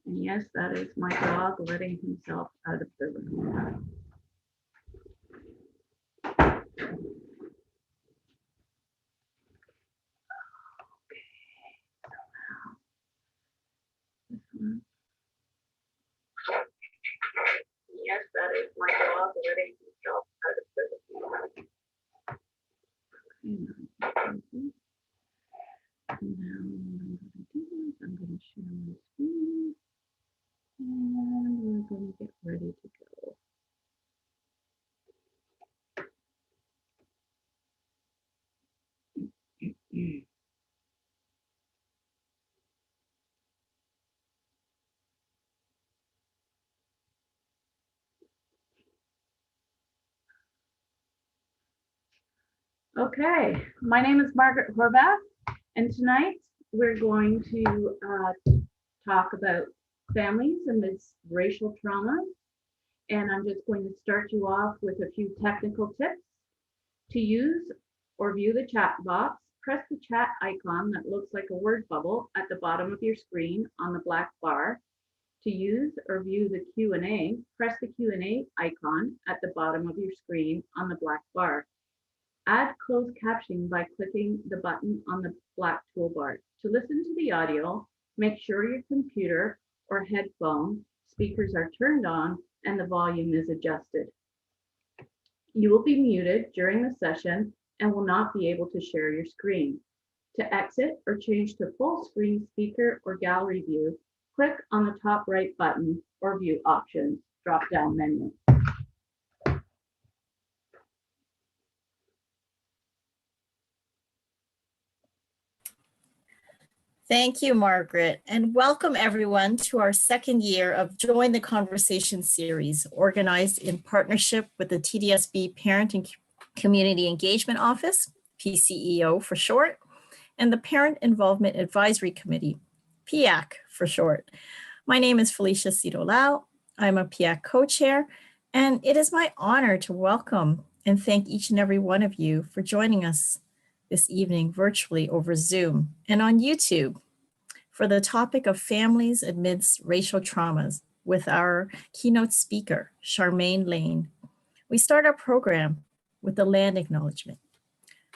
And yes, that is my dog letting himself out of the room. Yes, that is my dog letting himself out of the room. Now, what I'm going to do is I'm going to share my screen and we're going to get ready to go. Okay, my name is Margaret Horvath, and tonight we're going to talk about families amidst racial trauma. And I'm just going to start you off with a few technical tips. To use or view the chat box, press the chat icon that looks like a word bubble at the bottom of your screen on the black bar. To use or view the Q&A, press the Q&A icon at the bottom of your screen on the black bar. Add closed captioning by clicking the button on the black toolbar. To listen to the audio, make sure your computer or headphone speakers are turned on and the volume is adjusted. You will be muted during the session and will not be able to share your screen. To exit or change to full screen speaker or gallery view, click on the top right button or view options drop-down menu. Thank you, Margaret, and welcome everyone to our second year of Join the Conversation series, organized in partnership with the TDSB Parent and Community Engagement Office, PCEO for short, and the Parent Involvement Advisory Committee, PIAC for short. My name is Felicia Cito-Lau. I'm a PIAC co-chair, and it is my honor to welcome and thank each and every one of you for joining us this evening virtually over Zoom and on YouTube for the topic of families amidst racial traumas with our keynote speaker, Charmaine Lane. We start our program with the land acknowledgement.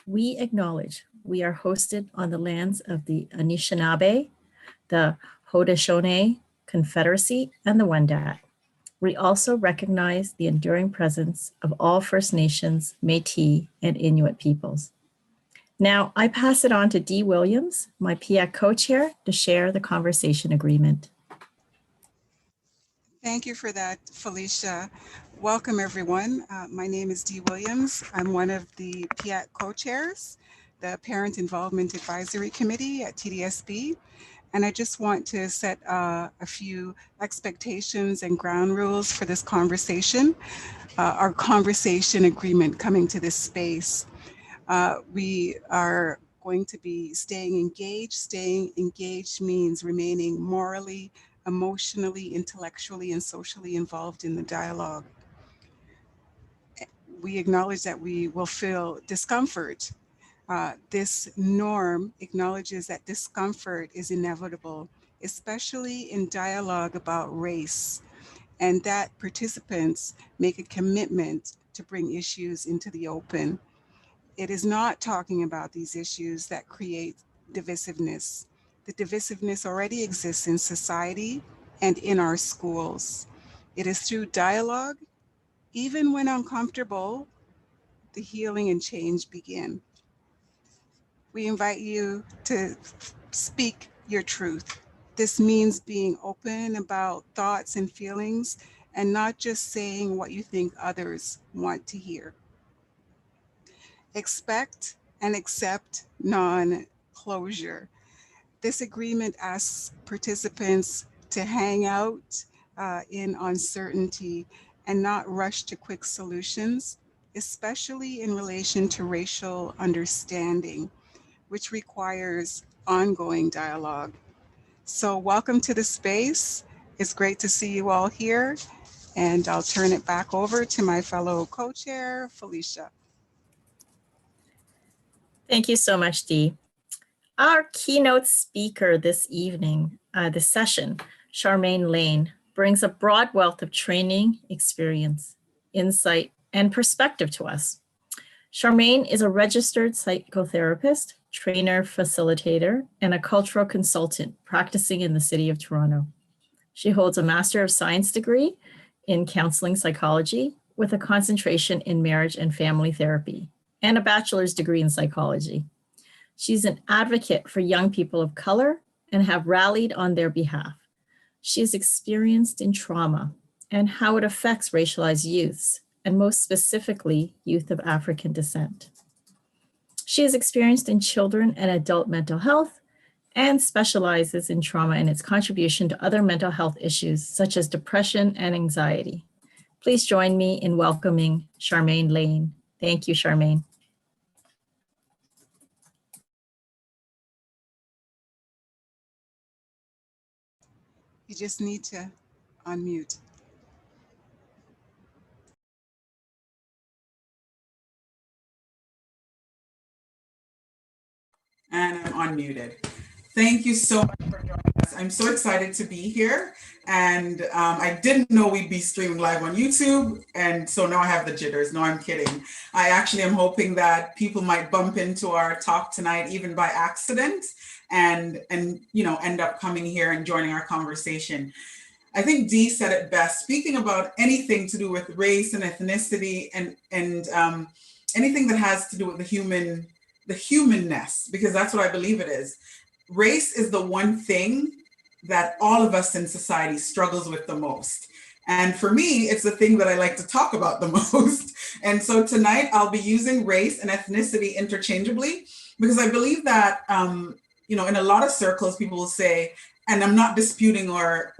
We acknowledge we are hosted on the lands of the Anishinaabe, the Haudenosaunee Confederacy, and the Wendat. We also recognize the enduring presence of all First Nations, Métis, and Inuit peoples. Now, I pass it on to Dee Williams, my PIAC co-chair, to share the conversation agreement. Thank you for that, Felicia. Welcome, everyone. My name is Dee Williams. I'm one of the PIAC co-chairs, the Parent Involvement Advisory Committee at TDSB. And I just want to set a few expectations and ground rules for this conversation, our conversation agreement coming to this space. We are going to be staying engaged. Staying engaged means remaining morally, emotionally, intellectually, and socially involved in the dialogue. We acknowledge that we will feel discomfort. This norm acknowledges that discomfort is inevitable, especially in dialogue about race, and that participants make a commitment to bring issues into the open. It is not talking about these issues that create divisiveness. The divisiveness already exists in society and in our schools. It is through dialogue, even when uncomfortable, the healing and change begin. We invite you to speak your truth. This means being open about thoughts and feelings and not just saying what you think others want to hear. Expect and accept non-closure. This agreement asks participants to hang out in uncertainty and not rush to quick solutions, especially in relation to racial understanding, which requires ongoing dialogue. So welcome to the space. It's great to see you all here. And I'll turn it back over to my fellow co-chair, Felicia. Thank you so much, Dee. Our keynote speaker this evening, this session, Charmaine Lane, brings a broad wealth of training, experience, insight, and perspective to us. Charmaine is a registered psychotherapist, trainer, facilitator, and a cultural consultant practicing in the city of Toronto. She holds a Master of Science degree in counseling psychology with a concentration in marriage and family therapy, and a bachelor's degree in psychology. She's an advocate for young people of color and have rallied on their behalf. She is experienced in trauma and how it affects racialized youths, and most specifically, youth of African descent. She is experienced in children and adult mental health and specializes in trauma and its contribution to other mental health issues such as depression and anxiety. Please join me in welcoming Charmaine Lane. Thank you, Charmaine. You just need to unmute. And I'm unmuted. Thank you so much for joining us. I'm so excited to be here. And I didn't know we'd be streaming live on YouTube. And so now I have the jitters. No, I'm kidding. I actually am hoping that people might bump into our talk tonight, even by accident, and end up coming here and joining our conversation. I think Dee said it best, speaking about anything to do with race and ethnicity and anything that has to do with the humanness, because that's what I believe it is. Race is the one thing that all of us in society struggles with the most. And for me, it's the thing that I like to talk about the most. And so tonight I'll be using race and ethnicity interchangeably, because I believe that, in a lot of circles, people will say, and I'm not disputing or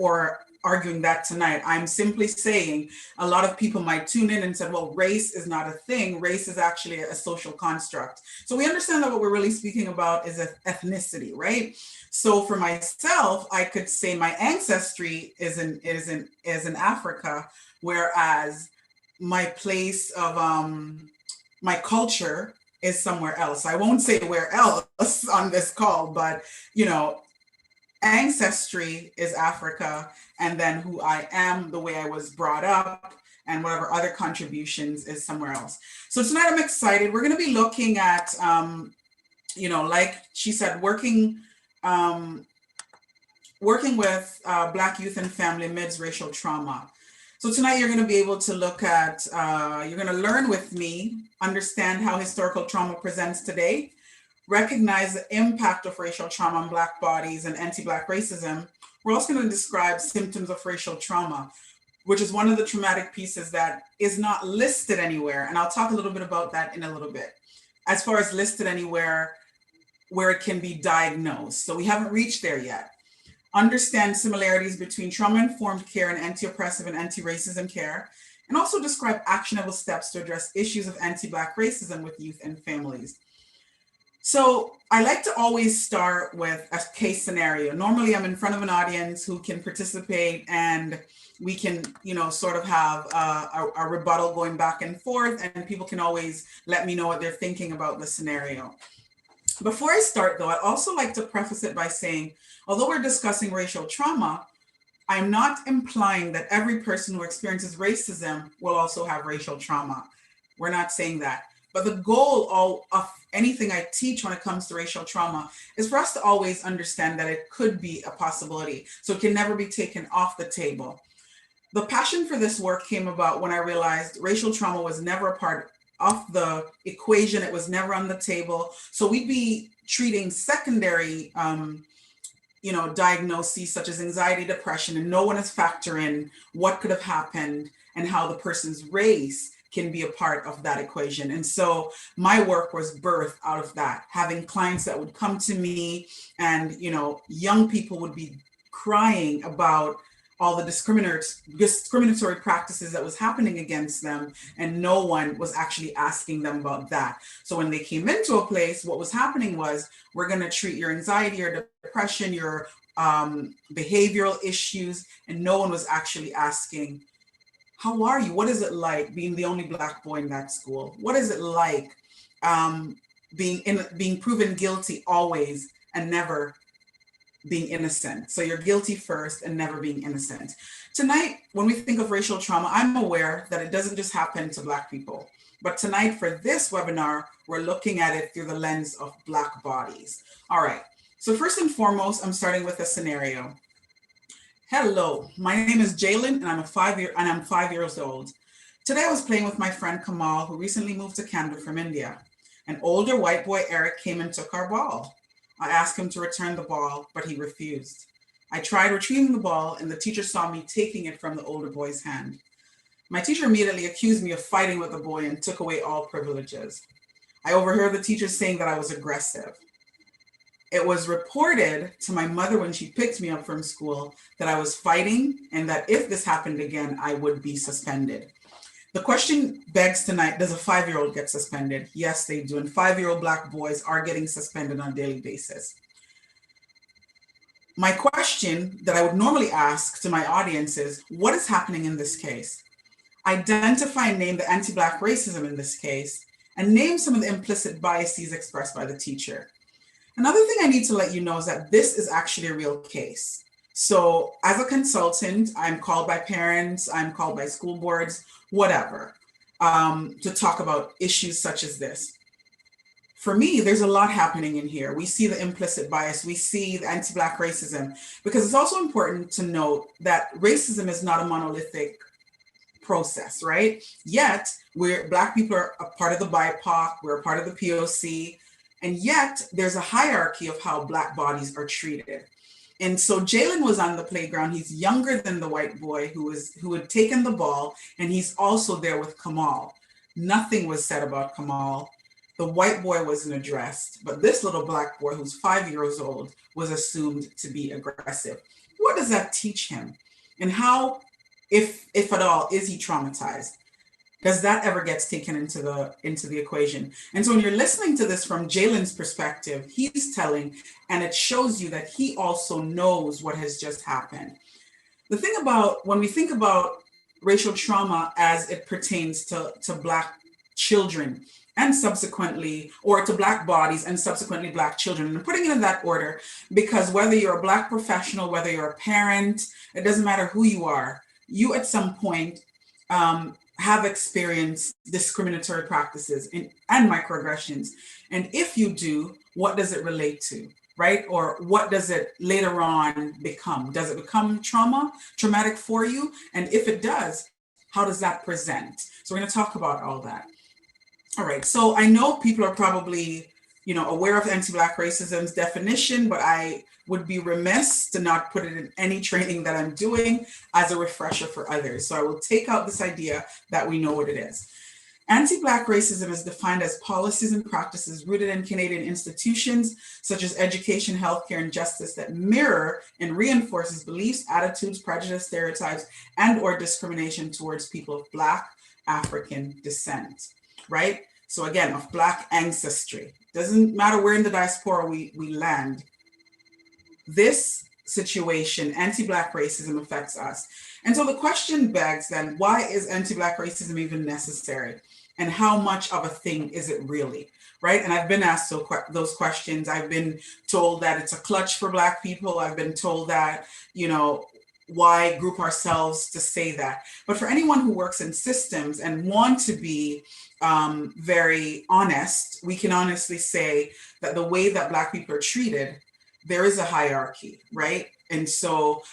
arguing that tonight. I'm simply saying a lot of people might tune in and say, well, race is not a thing. Race is actually a social construct. So we understand that what we're really speaking about is ethnicity, right? So for myself, I could say my ancestry is in Africa, whereas my place of my culture is somewhere else. I won't say where else on this call, but ancestry is Africa, and then who I am, the way I was brought up, and whatever other contributions is somewhere else. So tonight I'm excited. We're going to be looking at, like she said, working with Black youth and family amidst racial trauma. So tonight you're going to be able to look at, you're going to learn with me, understand how historical trauma presents today, recognize the impact of racial trauma on Black bodies and anti-Black racism. We're also going to describe symptoms of racial trauma, which is one of the traumatic pieces that is not listed anywhere. And I'll talk a little bit about that in a little bit, as far as listed anywhere where it can be diagnosed. So we haven't reached there yet. Understand similarities between trauma-informed care and anti-oppressive and anti-racism care, and also describe actionable steps to address issues of anti-Black racism with youth and families. So I like to always start with a case scenario. Normally I'm in front of an audience who can participate, and we can, sort of have a rebuttal going back and forth, and people can always let me know what they're thinking about the scenario. Before I start though, I'd also like to preface it by saying, although we're discussing racial trauma, I'm not implying that every person who experiences racism will also have racial trauma. We're not saying that. But the goal of anything I teach when it comes to racial trauma is for us to always understand that it could be a possibility. So it can never be taken off the table. The passion for this work came about when I realized racial trauma was never a part of the equation. It was never on the table. So we'd be treating secondary diagnoses such as anxiety, depression, and no one is factoring what could have happened and how the person's race can be a part of that equation. And so my work was birthed out of that, having clients that would come to me and, young people would be crying about all the discriminatory practices that was happening against them, and no one was actually asking them about that. So when they came into a place, what was happening was, we're going to treat your anxiety, your depression, your behavioral issues, and no one was actually asking, how are you? What is it like being the only Black boy in that school? What is it like being proven guilty always and never being innocent. So you're guilty first and never being innocent. Tonight, when we think of racial trauma, I'm aware that it doesn't just happen to Black people. But tonight for this webinar, we're looking at it through the lens of Black bodies. All right, so first and foremost, I'm starting with a scenario. Hello, my name is Jalen and I'm 5 years old. Today I was playing with my friend Kamal, who recently moved to Canada from India. An older white boy, Eric, came and took our ball. I asked him to return the ball, but he refused. I tried retrieving the ball and the teacher saw me taking it from the older boy's hand. My teacher immediately accused me of fighting with the boy and took away all privileges. I overheard the teacher saying that I was aggressive. It was reported to my mother when she picked me up from school that I was fighting and that if this happened again, I would be suspended. The question begs tonight, does a 5-year-old get suspended? Yes, they do. And 5-year-old Black boys are getting suspended on a daily basis. My question that I would normally ask to my audience is, what is happening in this case? Identify and name the anti-Black racism in this case, and name some of the implicit biases expressed by the teacher. Another thing I need to let you know is that this is actually a real case. So as a consultant, I'm called by parents, I'm called by school boards, whatever, to talk about issues such as this. For me, there's a lot happening in here. We see the implicit bias, we see the anti-Black racism, because it's also important to note that racism is not a monolithic process, right? Yet, Black people are a part of the BIPOC, we're a part of the POC, and yet there's a hierarchy of how Black bodies are treated. And so Jalen was on the playground. He's younger than the white boy who had taken the ball, and he's also there with Kamal. Nothing was said about Kamal. The white boy wasn't addressed, but this little Black boy who's 5 years old was assumed to be aggressive. What does that teach him? And how, if at all, is he traumatized? Does that ever get taken into the equation? And so when you're listening to this from Jalen's perspective, he's telling, and it shows you that he also knows what has just happened. The thing about, when we think about racial trauma as it pertains to Black children and subsequently, or to Black bodies and subsequently Black children, and I'm putting it in that order because whether you're a Black professional, whether you're a parent, it doesn't matter who you are, you at some point have experienced discriminatory practices and microaggressions. And if you do, what does it relate to, right? Or what does it later on become? Does it become traumatic for you? And if it does, how does that present? So we're going to talk about all that. All right, so I know people are probably, aware of anti-Black racism's definition, but I would be remiss to not put it in any training that I'm doing as a refresher for others. So I will take out this idea that we know what it is. Anti-Black racism is defined as policies and practices rooted in Canadian institutions, such as education, healthcare, and justice that mirror and reinforces beliefs, attitudes, prejudice, stereotypes, and or discrimination towards people of Black African descent, right? So again, of Black ancestry. Doesn't matter where in the diaspora we land. This situation, anti-Black racism, affects us. And so the question begs then, why is anti-Black racism even necessary? And how much of a thing is it really, right? And I've been asked those questions. I've been told that it's a clutch for Black people. I've been told that, why group ourselves to say that? But for anyone who works in systems and want to be very honest, we can honestly say that the way that Black people are treated, there is a hierarchy, right? And so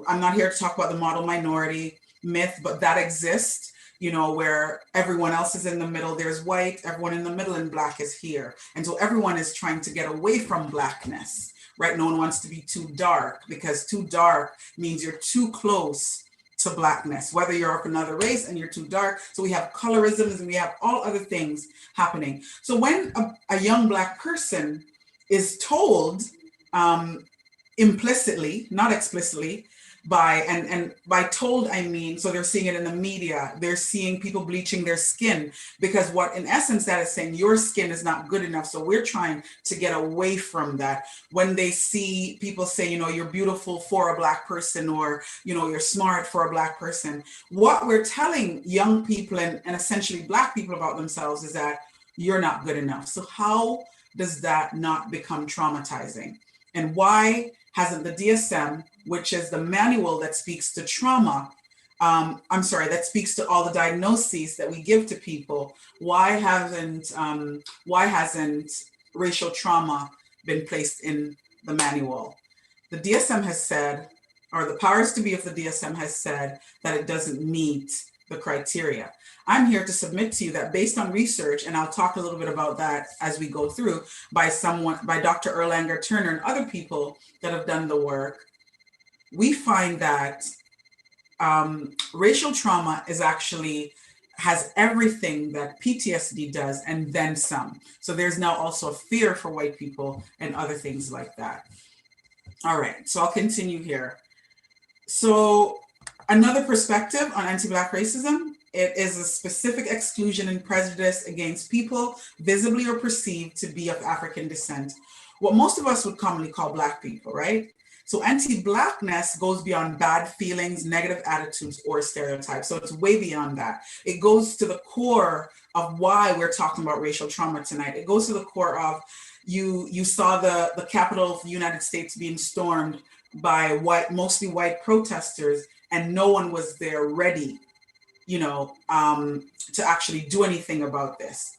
I'm not here to talk about the model minority myth, but that exists, where everyone else is in the middle. There's white, everyone in the middle, and Black is here. And so everyone is trying to get away from Blackness, right? No one wants to be too dark because too dark means you're too close to Blackness, whether you're of another race and you're too dark. So we have colorisms and we have all other things happening. So when a young Black person is told implicitly, not explicitly, and by told, I mean, so they're seeing it in the media, they're seeing people bleaching their skin, because what in essence that is saying, your skin is not good enough. So we're trying to get away from that. When they see people say, you're beautiful for a Black person, or, you're smart for a Black person, what we're telling young people and essentially Black people about themselves is that you're not good enough. So how does that not become traumatizing? And why hasn't the DSM, which is the manual that speaks to trauma, that speaks to all the diagnoses that we give to people, why hasn't racial trauma been placed in the manual? The DSM has said, or the powers to be of the DSM has said, that it doesn't meet the criteria. I'm here to submit to you that based on research, and I'll talk a little bit about that as we go through, by Dr. Erlanger Turner and other people that have done the work, we find that racial trauma has everything that PTSD does and then some. So there's now also a fear for white people and other things like that. All right, so I'll continue here. So another perspective on anti-Black racism, it is a specific exclusion and prejudice against people visibly or perceived to be of African descent, what most of us would commonly call Black people, right? So anti-Blackness goes beyond bad feelings, negative attitudes, or stereotypes. So it's way beyond that. It goes to the core of why we're talking about racial trauma tonight. It goes to the core of, you saw the Capitol of the United States being stormed by mostly white protesters, and no one was there ready, to actually do anything about this.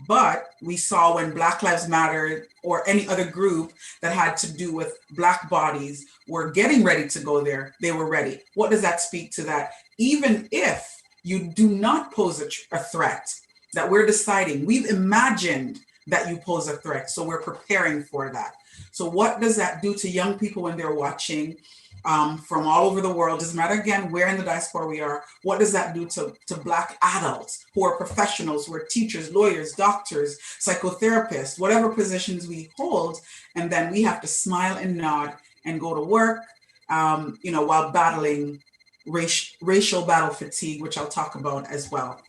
But we saw when Black Lives Matter or any other group that had to do with Black bodies were getting ready to go there, they were ready. What does that speak to that? Even if you do not pose a threat, that we're deciding, we've imagined that you pose a threat, so we're preparing for that. So what does that do to young people when they're watching from all over the world? Doesn't matter, again, where in the diaspora we are. What does that do to Black adults who are professionals, who are teachers, lawyers, doctors, psychotherapists, whatever positions we hold, and then we have to smile and nod and go to work, while battling racial battle fatigue, which I'll talk about as well.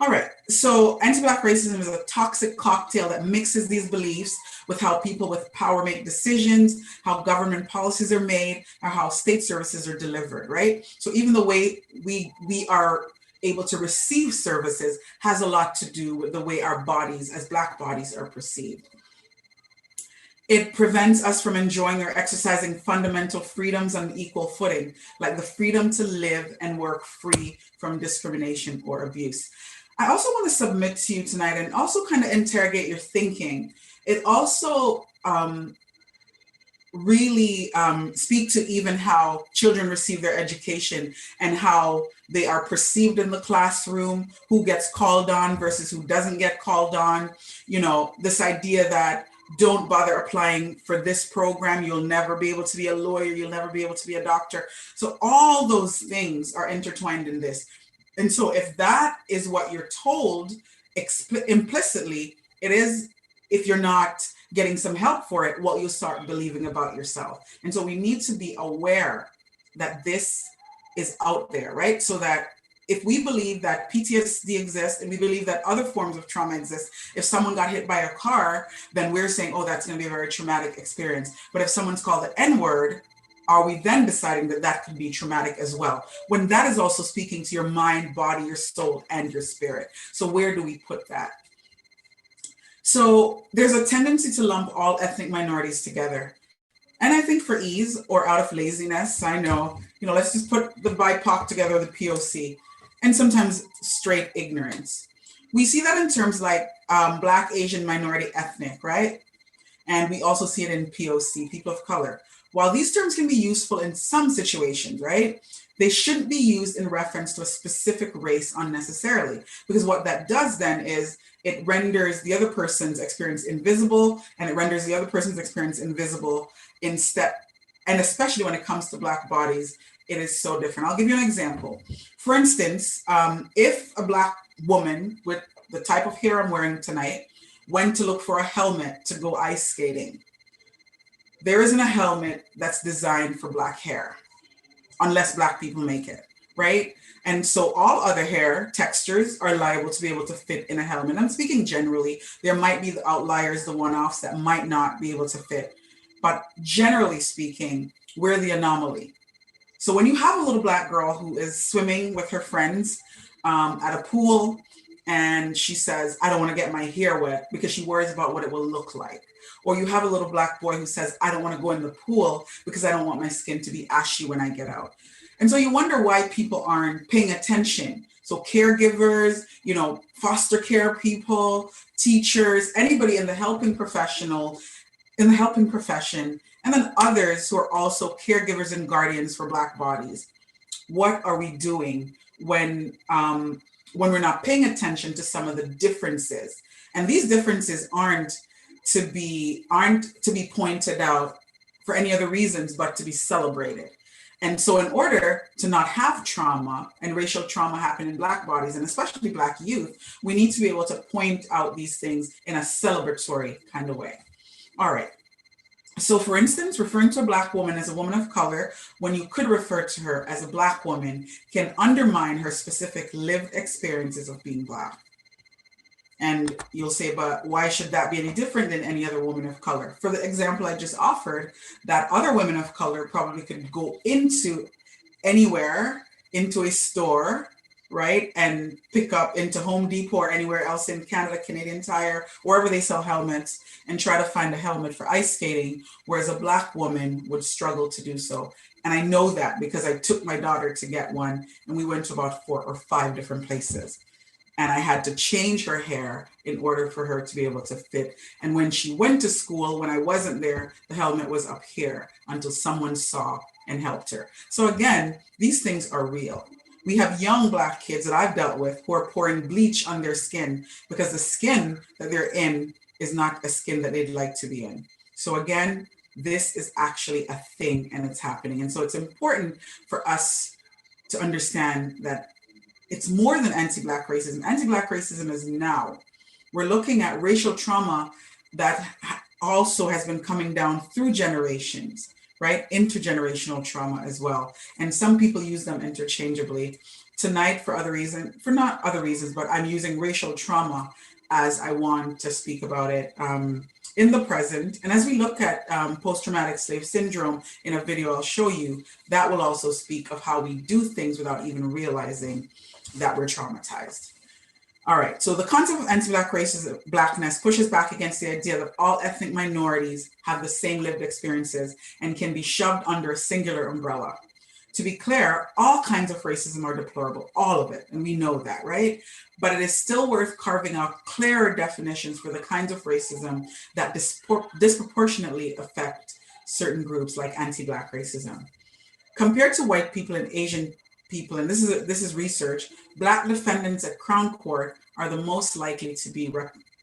All right, so anti-Black racism is a toxic cocktail that mixes these beliefs with how people with power make decisions, how government policies are made, or how state services are delivered, right? So even the way we are able to receive services has a lot to do with the way our bodies, as Black bodies, are perceived. It prevents us from enjoying or exercising fundamental freedoms on equal footing, like the freedom to live and work free from discrimination or abuse. I also want to submit to you tonight and also kind of interrogate your thinking. It also really speak to even how children receive their education and how they are perceived in the classroom, who gets called on versus who doesn't get called on. This idea that don't bother applying for this program, you'll never be able to be a lawyer, you'll never be able to be a doctor. So all those things are intertwined in this. And so if that is what you're told implicitly, it is, if you're not getting some help for it, what you'll start believing about yourself. And so we need to be aware that this is out there, right? So that if we believe that PTSD exists and we believe that other forms of trauma exist, if someone got hit by a car, then we're saying, oh, that's going to be a very traumatic experience. But if someone's called the N-word, are we then deciding that that could be traumatic as well? When that is also speaking to your mind, body, your soul, and your spirit. So where do we put that? So there's a tendency to lump all ethnic minorities together. And I think for ease or out of laziness, I know, let's just put the BIPOC together, the POC, and sometimes straight ignorance. We see that in terms like Black, Asian, minority, ethnic, right? And we also see it in POC, people of color. While these terms can be useful in some situations, right, they shouldn't be used in reference to a specific race unnecessarily, because what that does then is it renders the other person's experience invisible, and it renders the other person's experience invisible and especially when it comes to Black bodies, it is so different. I'll give you an example. For instance, if a Black woman with the type of hair I'm wearing tonight went to look for a helmet to go ice skating, there isn't a helmet that's designed for Black hair, unless Black people make it, right? And so all other hair textures are liable to be able to fit in a helmet. I'm speaking generally. There might be the outliers, the one-offs that might not be able to fit. But generally speaking, we're the anomaly. So when you have a little Black girl who is swimming with her friends at a pool, and she says, I don't want to get my hair wet because she worries about what it will look like. Or you have a little black boy who says, I don't want to go in the pool because I don't want my skin to be ashy when I get out. And so you wonder why people aren't paying attention. So caregivers, foster care people, teachers, anybody in the helping profession, and then others who are also caregivers and guardians for Black bodies. What are we doing when we're not paying attention to some of the differences? And these differences aren't to be pointed out for any other reasons but to be celebrated. And so in order to not have trauma and racial trauma happen in Black bodies, and especially Black youth, we need to be able to point out these things in a celebratory kind of way. All right. So for instance, referring to a Black woman as a woman of color, when you could refer to her as a Black woman, can undermine her specific lived experiences of being Black. And you'll say, but why should that be any different than any other woman of color? For the example I just offered, that other women of color probably could go into anywhere, into a store, right? And pick up into Home Depot or anywhere else in Canada, Canadian Tire, wherever they sell helmets, and try to find a helmet for ice skating, whereas a Black woman would struggle to do so. And I know that because I took my daughter to get one, and we went to about 4 or 5 different places. And I had to change her hair in order for her to be able to fit. And when she went to school, when I wasn't there, the helmet was up here until someone saw and helped her. So again, these things are real. We have young Black kids that I've dealt with who are pouring bleach on their skin because the skin that they're in is not a skin that they'd like to be in. So again, this is actually a thing and it's happening. And so it's important for us to understand that it's more than anti-Black racism. Anti-Black racism is now. We're looking at racial trauma that also has been coming down through generations, right? Intergenerational trauma as well. And some people use them interchangeably. Tonight, for not other reasons, but I'm using racial trauma as I want to speak about it in the present. And as we look at post-traumatic slave syndrome in a video I'll show you, that will also speak of how we do things without even realizing that we're traumatized. All right, so the concept of anti-Black racism, Blackness pushes back against the idea that all ethnic minorities have the same lived experiences and can be shoved under a singular umbrella. To be clear, all kinds of racism are deplorable, all of it, and we know that, right? But it is still worth carving out clearer definitions for the kinds of racism that disproportionately affect certain groups like anti-Black racism. Compared to white people and Asian people, and this is research, Black defendants at Crown Court are the most likely to be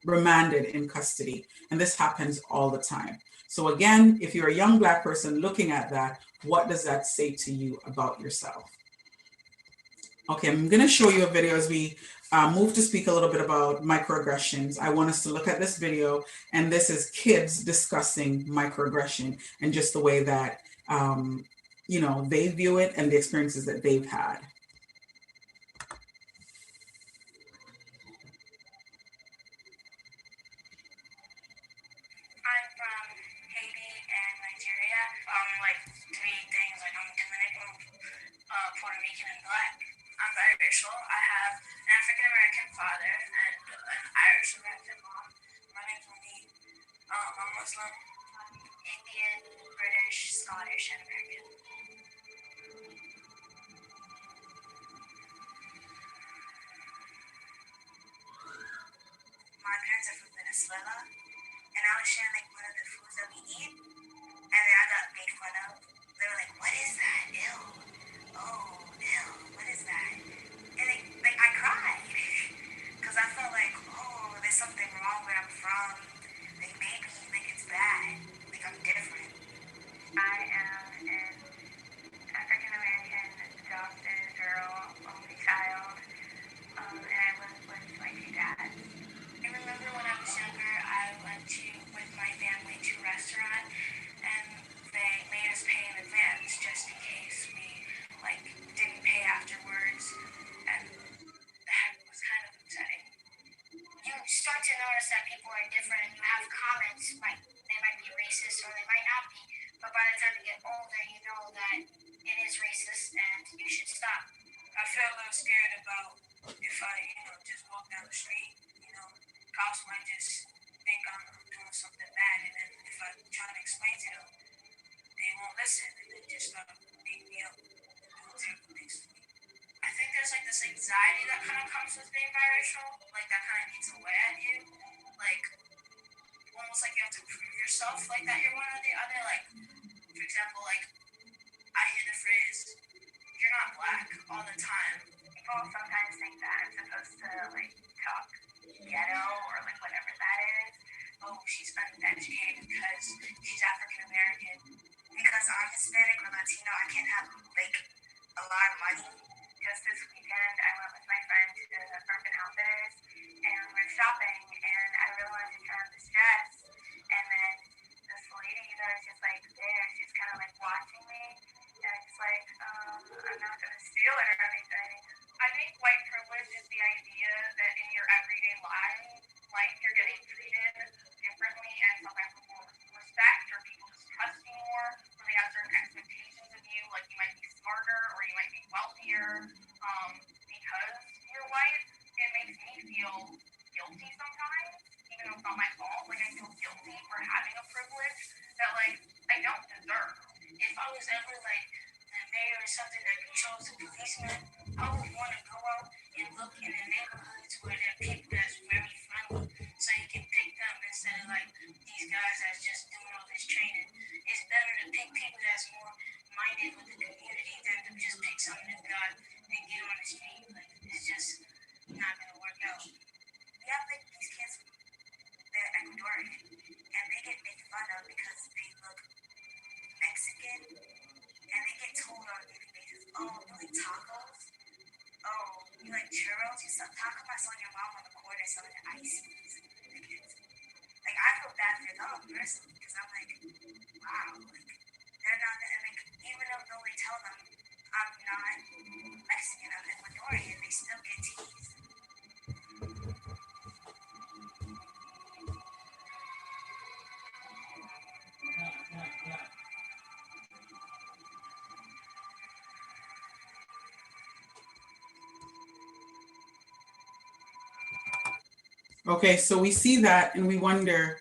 remanded in custody. And this happens all the time. So again, if you're a young Black person looking at that, what does that say to you about yourself? Okay, I'm gonna show you a video as we move to speak a little bit about microaggressions. I want us to look at this video, and this is kids discussing microaggression and just the way that they view it and the experiences that they've had. I'm from Haiti and Nigeria. Like 3 things, like I'm Dominican, Puerto Rican, and Black. I'm biracial. I have an African American father and an Irish American mom. My name's Monique. I'm Muslim, Indian, British, Scottish, and American. My parents are from Venezuela, and I was sharing like one of the foods that we eat, and then I got made fun of. They were like, "What is that? Ew! Oh, ew! What is that?" And I cried because I felt like, oh, there's something wrong where I'm from. Like maybe it's bad. Like I'm different. I am an African American adopted girl, only child, and I live with my 2 dads. I remember when I was younger, I went with my family to a restaurant, and they made us pay in advance just in case we didn't pay afterwards, and that was kind of upsetting. You start to notice that people are different, and you have comments they might be racist or they might not be, but by the time you get older, you know that it is racist and you should stop. I feel a little scared about if I, just walk down the street, cops might just think I'm doing something bad. And then if I try to explain to them, they won't listen and then just start beating me up and doing terrible things to me. I think there's like this anxiety that kind of comes with being biracial, like that kind of eats away at you. Like almost like you have to prove yourself like that you're one or the other. Like, for example, like I hear the phrase, you're not black all the time. People sometimes think that I'm supposed to like talk ghetto or like whatever that is. Oh, she's uneducated because she's African American. Because I'm Hispanic or Latino, I can't have like a lot of money. Just this weekend, I went with my friend to the Urban Outfitters and we were shopping and I really wanted to try on this dress. And then this lady that was just like there, she's kind of like watching me. And it's like, I'm not going to steal it or anything. I think white privilege is the idea that in your everyday life you're getting treated differently and sometimes with more respect, or people just trust you more, or they have certain expectations of you, like you might be smarter or you might be wealthier. Because you're white, it makes me feel guilty sometimes, even though it's not my fault. Like I feel guilty for having a privilege that like I don't deserve. If I was ever like the mayor or something that controls the policeman, I would want to go out and look in the neighborhoods where there are people that's very friendly, so you can pick them instead of like these guys that's just doing all this training. It's better to pick people that's more minded with the community than to just pick some new guy and get on the street. Like it's just not gonna work out. We have like these kids, they're Ecuadorian, and they get made fun of because they look Mexican, and they get told on a daily basis, oh, you like tacos? Oh, you like churros? You saw taco I saw your mom on the corner selling ices. The kids. Like, I feel bad for them personally, because I'm like, wow, like, they're not, and like, even though they tell them I'm not Mexican, I'm Ecuadorian, they still get teased. Okay, so we see that and we wonder,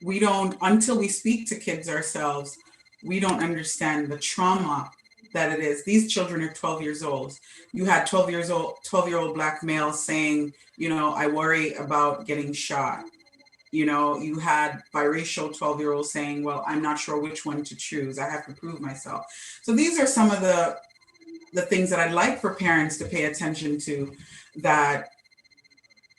we don't, until we speak to kids ourselves, we don't understand the trauma that it is. These children are 12 years old. You had 12-year-old black males saying, I worry about getting shot. You had biracial 12-year-olds saying, well, I'm not sure which one to choose. I have to prove myself. So these are some of the things that I'd like for parents to pay attention to, that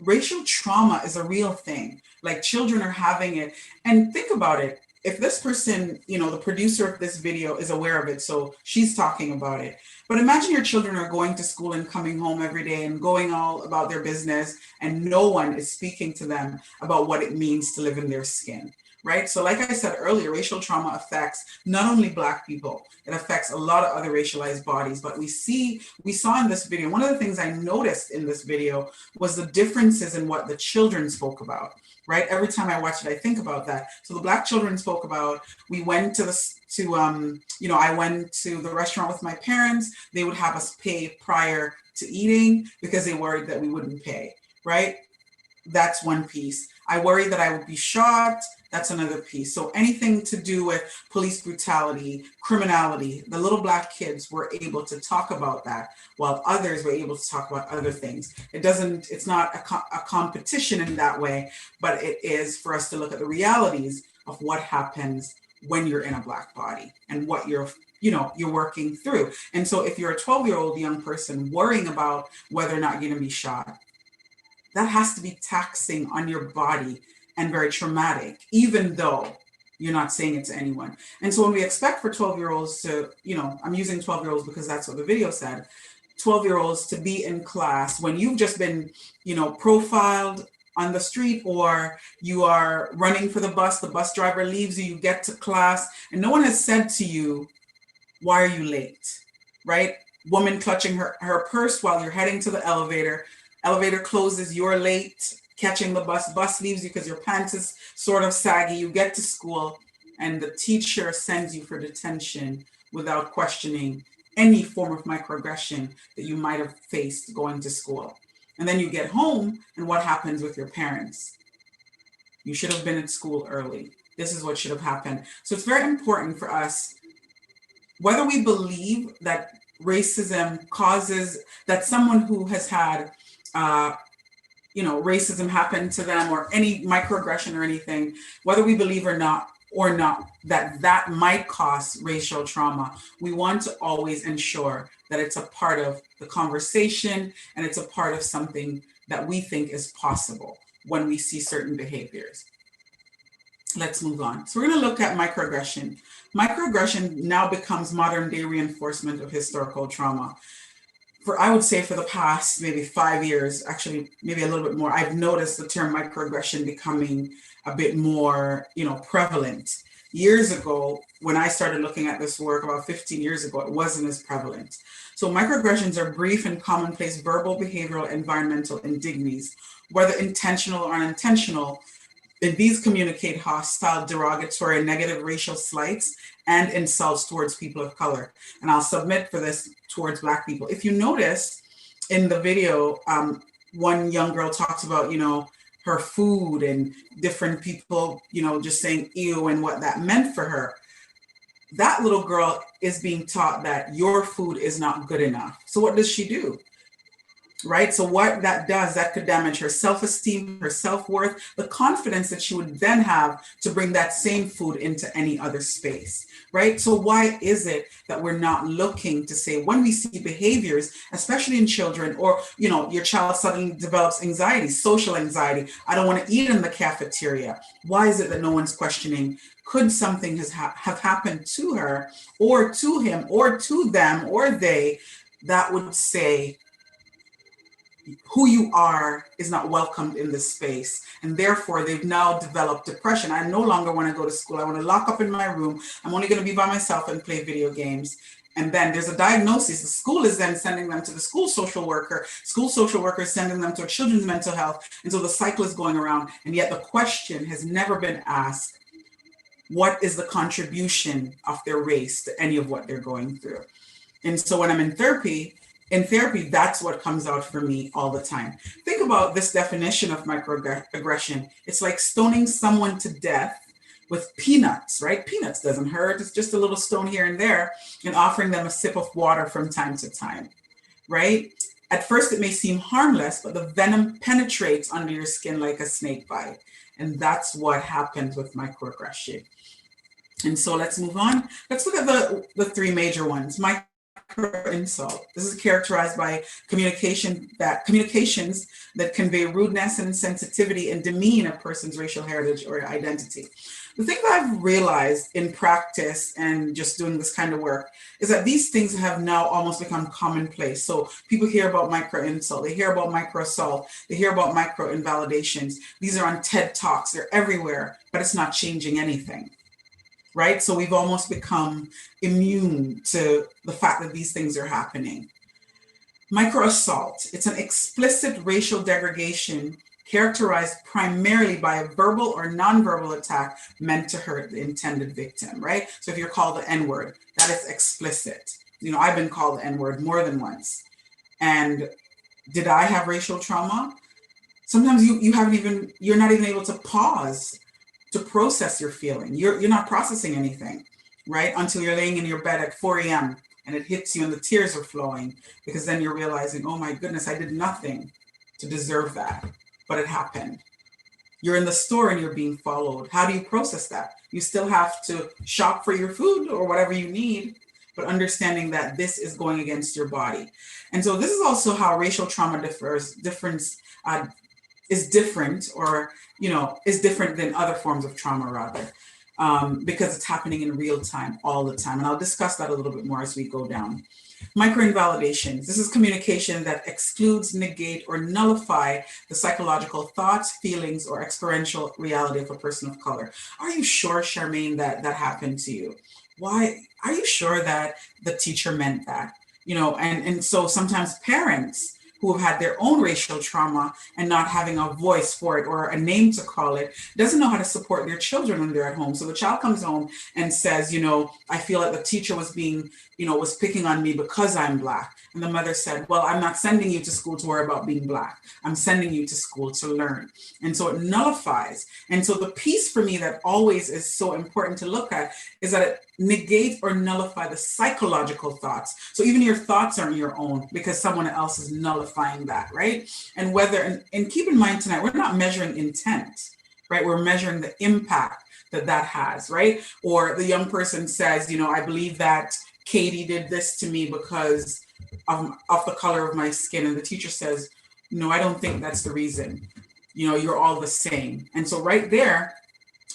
racial trauma is a real thing. Like children are having it. And think about it. If this person, the producer of this video is aware of it, so she's talking about it. But imagine your children are going to school and coming home every day and going all about their business, and no one is speaking to them about what it means to live in their skin. Right? So like I said earlier, racial trauma affects not only Black people, it affects a lot of other racialized bodies. But we saw in this video, one of the things I noticed in this video was the differences in what the children spoke about, right? Every time I watch it, I think about that. So the Black children spoke about, we went to I went to the restaurant with my parents. They would have us pay prior to eating because they worried that we wouldn't pay, right? That's one piece. I worried that I would be shot. That's another piece. So anything to do with police brutality, criminality, the little Black kids were able to talk about that, while others were able to talk about other things. It's not a competition in that way, but it is for us to look at the realities of what happens when you're in a Black body and what you're working through. And so if you're a 12-year-old young person worrying about whether or not you're going to be shot, that has to be taxing on your body and very traumatic, even though you're not saying it to anyone. And so when we expect for 12-year-olds to, I'm using 12-year-olds because that's what the video said, 12-year-olds to be in class when you've just been, profiled on the street, or you are running for the bus driver leaves you, you get to class, and no one has said to you, why are you late, right? Woman clutching her purse while you're heading to the elevator closes, you're late, catching the bus leaves you because your pants is sort of saggy, you get to school, and the teacher sends you for detention without questioning any form of microaggression that you might have faced going to school. And then you get home, and what happens with your parents? You should have been at school early. This is what should have happened. So it's very important for us, whether we believe that racism causes, that someone who has had, racism happen to them, or any microaggression or anything, whether we believe or not, that might cause racial trauma, we want to always ensure that it's a part of the conversation and it's a part of something that we think is possible when we see certain behaviors. Let's move on. So we're going to look at microaggression. Microaggression now becomes modern day reinforcement of historical trauma. I would say for the past maybe 5 years, actually maybe a little bit more, I've noticed the term microaggression becoming a bit more, prevalent. Years ago, when I started looking at this work about 15 years ago, it wasn't as prevalent. So microaggressions are brief and commonplace verbal, behavioral, environmental indignities, whether intentional or unintentional. These communicate hostile, derogatory, and negative racial slights and insults towards people of color. And I'll submit for this towards Black people. If you notice in the video, one young girl talks about, her food and different people, just saying ew and what that meant for her. That little girl is being taught that your food is not good enough. So what does she do? Right? So what that does, that could damage her self-esteem, her self-worth, the confidence that she would then have to bring that same food into any other space, right? So why is it that we're not looking to say, when we see behaviors, especially in children, or, your child suddenly develops anxiety, social anxiety, I don't want to eat in the cafeteria. Why is it that no one's questioning, could something have happened to her or to him or to them or they that would say, who you are is not welcomed in this space. And therefore they've now developed depression. I no longer want to go to school. I want to lock up in my room. I'm only going to be by myself and play video games. And then there's a diagnosis. The school is then sending them to the school social worker is sending them to a children's mental health. And so the cycle is going around. And yet the question has never been asked, what is the contribution of their race to any of what they're going through? And so when I'm in therapy, that's what comes out for me all the time. Think about this definition of microaggression. It's like stoning someone to death with peanuts, right? Peanuts doesn't hurt. It's just a little stone here and there, and offering them a sip of water from time to time, right? At first it may seem harmless, but the venom penetrates under your skin like a snake bite. And that's what happens with microaggression. And so let's move on. Let's look at the three major ones. Insult. This is characterized by communications that convey rudeness and insensitivity and demean a person's racial heritage or identity. The thing that I've realized in practice and just doing this kind of work is that these things have now almost become commonplace. So people hear about micro insult, they hear about micro assault, they hear about micro invalidations. These are on TED Talks, they're everywhere, but it's not changing anything. Right? So we've almost become immune to the fact that these things are happening. Microassault, it's an explicit racial degradation characterized primarily by a verbal or nonverbal attack meant to hurt the intended victim, right? So if you're called the N-word, that is explicit. I've been called the N-word more than once. And did I have racial trauma? Sometimes you're not even able to pause to process your feeling. You're not processing anything, right? Until you're laying in your bed at 4 a.m. and it hits you and the tears are flowing, because then you're realizing, oh my goodness, I did nothing to deserve that, but it happened. You're in the store and you're being followed. How do you process that? You still have to shop for your food or whatever you need, but understanding that this is going against your body. And so this is also how racial trauma is different than other forms of trauma, rather, because it's happening in real time all the time. And I'll discuss that a little bit more as we go down. Microinvalidations. This is communication that excludes, negate, or nullify the psychological thoughts, feelings, or experiential reality of a person of color. Are you sure, Charmaine, that happened to you? Why? Are you sure that the teacher meant that? And so sometimes parents who have had their own racial trauma and not having a voice for it or a name to call it, doesn't know how to support their children when they're at home. So the child comes home and says, I feel like the teacher was was picking on me because I'm Black. And the mother said, well, I'm not sending you to school to worry about being Black. I'm sending you to school to learn. And so it nullifies. And so the piece for me that always is so important to look at is that it negates or nullify the psychological thoughts. So even your thoughts aren't your own because someone else is nullifying that, right? And and keep in mind tonight, we're not measuring intent, right? We're measuring the impact that has, right? Or the young person says, I believe that Katie did this to me because of the color of my skin. And the teacher says, no, I don't think that's the reason. You're all the same. And so right there,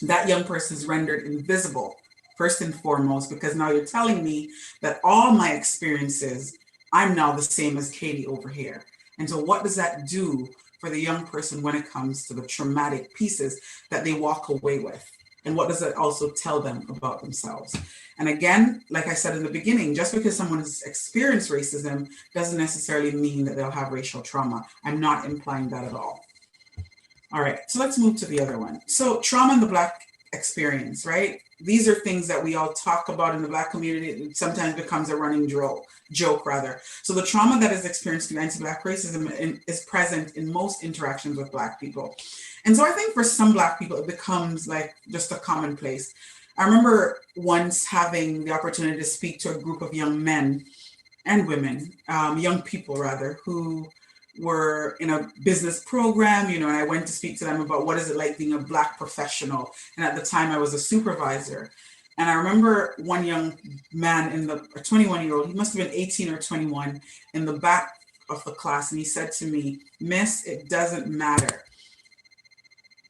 that young person is rendered invisible, first and foremost, because now you're telling me that all my experiences, I'm now the same as Katie over here. And so what does that do for the young person when it comes to the traumatic pieces that they walk away with? And what does that also tell them about themselves? And again, like I said in the beginning, just because someone has experienced racism doesn't necessarily mean that they'll have racial trauma. I'm not implying that at all. All right, so let's move to the other one. So trauma in the Black experience, right? These are things that we all talk about in the Black community. It sometimes becomes a running joke rather. So the trauma that is experienced through anti-Black racism is present in most interactions with Black people. And so I think for some Black people, it becomes like just a commonplace. I remember once having the opportunity to speak to a group of young men and women, young people rather, who were in a business program, and I went to speak to them about what is it like being a Black professional. And at the time I was a supervisor. And I remember one young man a 21-year-old, he must have been 18 or 21, in the back of the class. And he said to me, "Miss, it doesn't matter.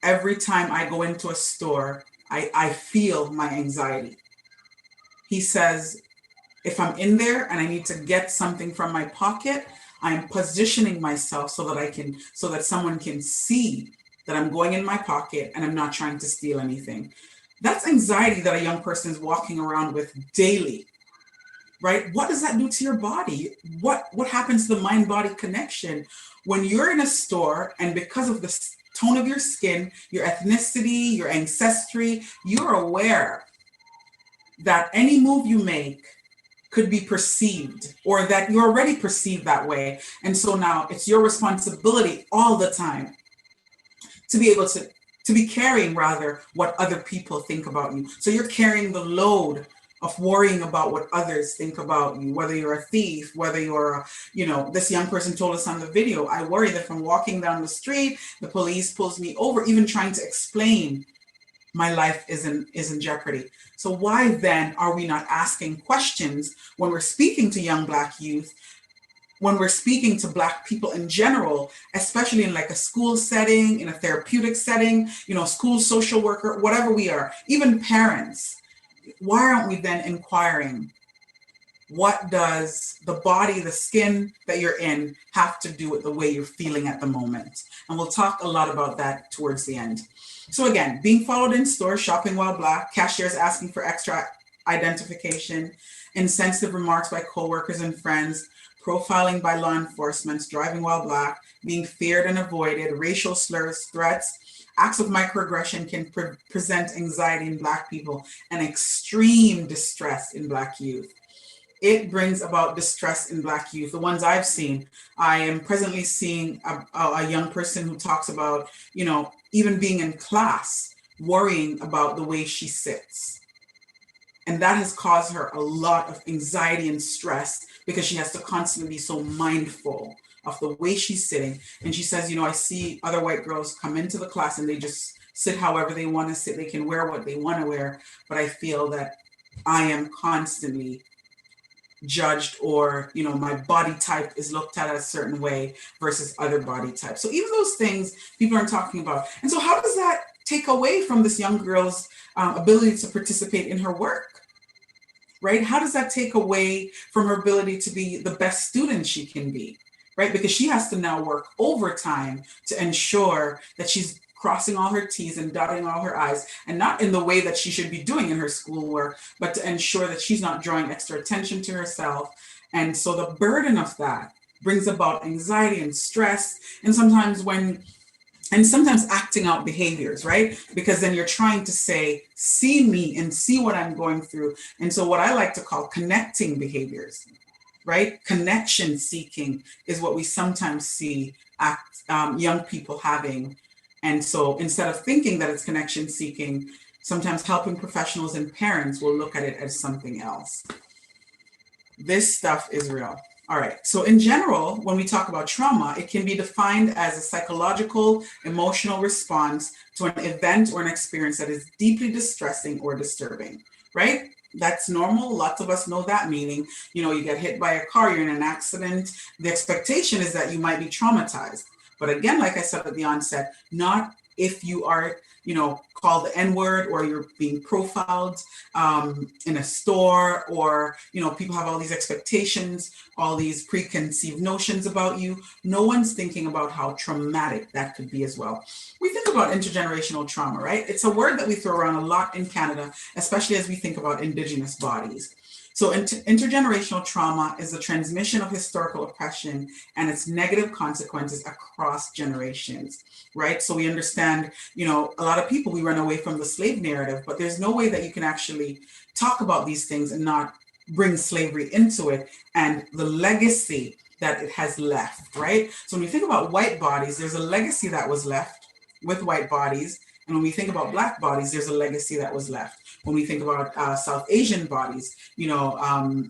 Every time I go into a store, I feel my anxiety." He says, if I'm in there and I need to get something from my pocket, I'm positioning myself so that someone can see that I'm going in my pocket and I'm not trying to steal anything. That's anxiety that a young person is walking around with daily, right? What does that do to your body? What happens to the mind-body connection when you're in a store and because of the tone of your skin, your ethnicity, your ancestry, you're aware that any move you make could be perceived or that you're already perceived that way. And so now it's your responsibility all the time to be able to be carrying rather what other people think about you. So you're carrying the load of worrying about what others think about you, whether you're a thief, whether you're, this young person told us on the video, I worry that from walking down the street, the police pulls me over, even trying to explain my life is in jeopardy. So why then are we not asking questions when we're speaking to young Black youth, when we're speaking to Black people in general, especially in like a school setting, in a therapeutic setting, school social worker, whatever we are, even parents, why aren't we then inquiring, what does the body, the skin that you're in have to do with the way you're feeling at the moment? And we'll talk a lot about that towards the end. So again, being followed in stores, shopping while Black, cashiers asking for extra identification, insensitive remarks by coworkers and friends, profiling by law enforcement, driving while Black, being feared and avoided, racial slurs, threats, acts of microaggression can present anxiety in Black people and extreme distress in Black youth. It brings about distress in Black youth. The ones I've seen, I am presently seeing a young person who talks about, even being in class, worrying about the way she sits. And that has caused her a lot of anxiety and stress because she has to constantly be so mindful of the way she's sitting. And she says, I see other white girls come into the class and they just sit however they want to sit. They can wear what they want to wear. But I feel that I am constantly judged or, my body type is looked at a certain way versus other body types. So even those things people aren't talking about. And so how does that take away from this young girl's ability to participate in her work, right? How does that take away from her ability to be the best student she can be, right? Because she has to now work overtime to ensure that she's crossing all her T's and dotting all her I's, and not in the way that she should be doing in her schoolwork, but to ensure that she's not drawing extra attention to herself. And so the burden of that brings about anxiety and stress, and sometimes acting out behaviors, right? Because then you're trying to say, see me and see what I'm going through. And so what I like to call connecting behaviors, right? Connection seeking is what we sometimes see young people having. And so instead of thinking that it's connection seeking, sometimes helping professionals and parents will look at it as something else. This stuff is real. All right. So in general, when we talk about trauma, it can be defined as a psychological, emotional response to an event or an experience that is deeply distressing or disturbing, right? That's normal. Lots of us know that meaning. You know, you get hit by a car, you're in an accident. The expectation is that you might be traumatized. But again, like I said at the onset, not if you are, you know, called the N-word or you're being profiled in a store, or, you know, people have all these expectations, all these preconceived notions about you. No one's thinking about how traumatic that could be as well. We think about intergenerational trauma, right? It's a word that we throw around a lot in Canada, especially as we think about Indigenous bodies. So intergenerational trauma is the transmission of historical oppression and its negative consequences across generations, right? So we understand, you know, a lot of people, we run away from the slave narrative, but there's no way that you can actually talk about these things and not bring slavery into it and the legacy that it has left, right? So when you think about white bodies, there's a legacy that was left with white bodies. And when we think about Black bodies, there's a legacy that was left. When we think about South Asian bodies, you know,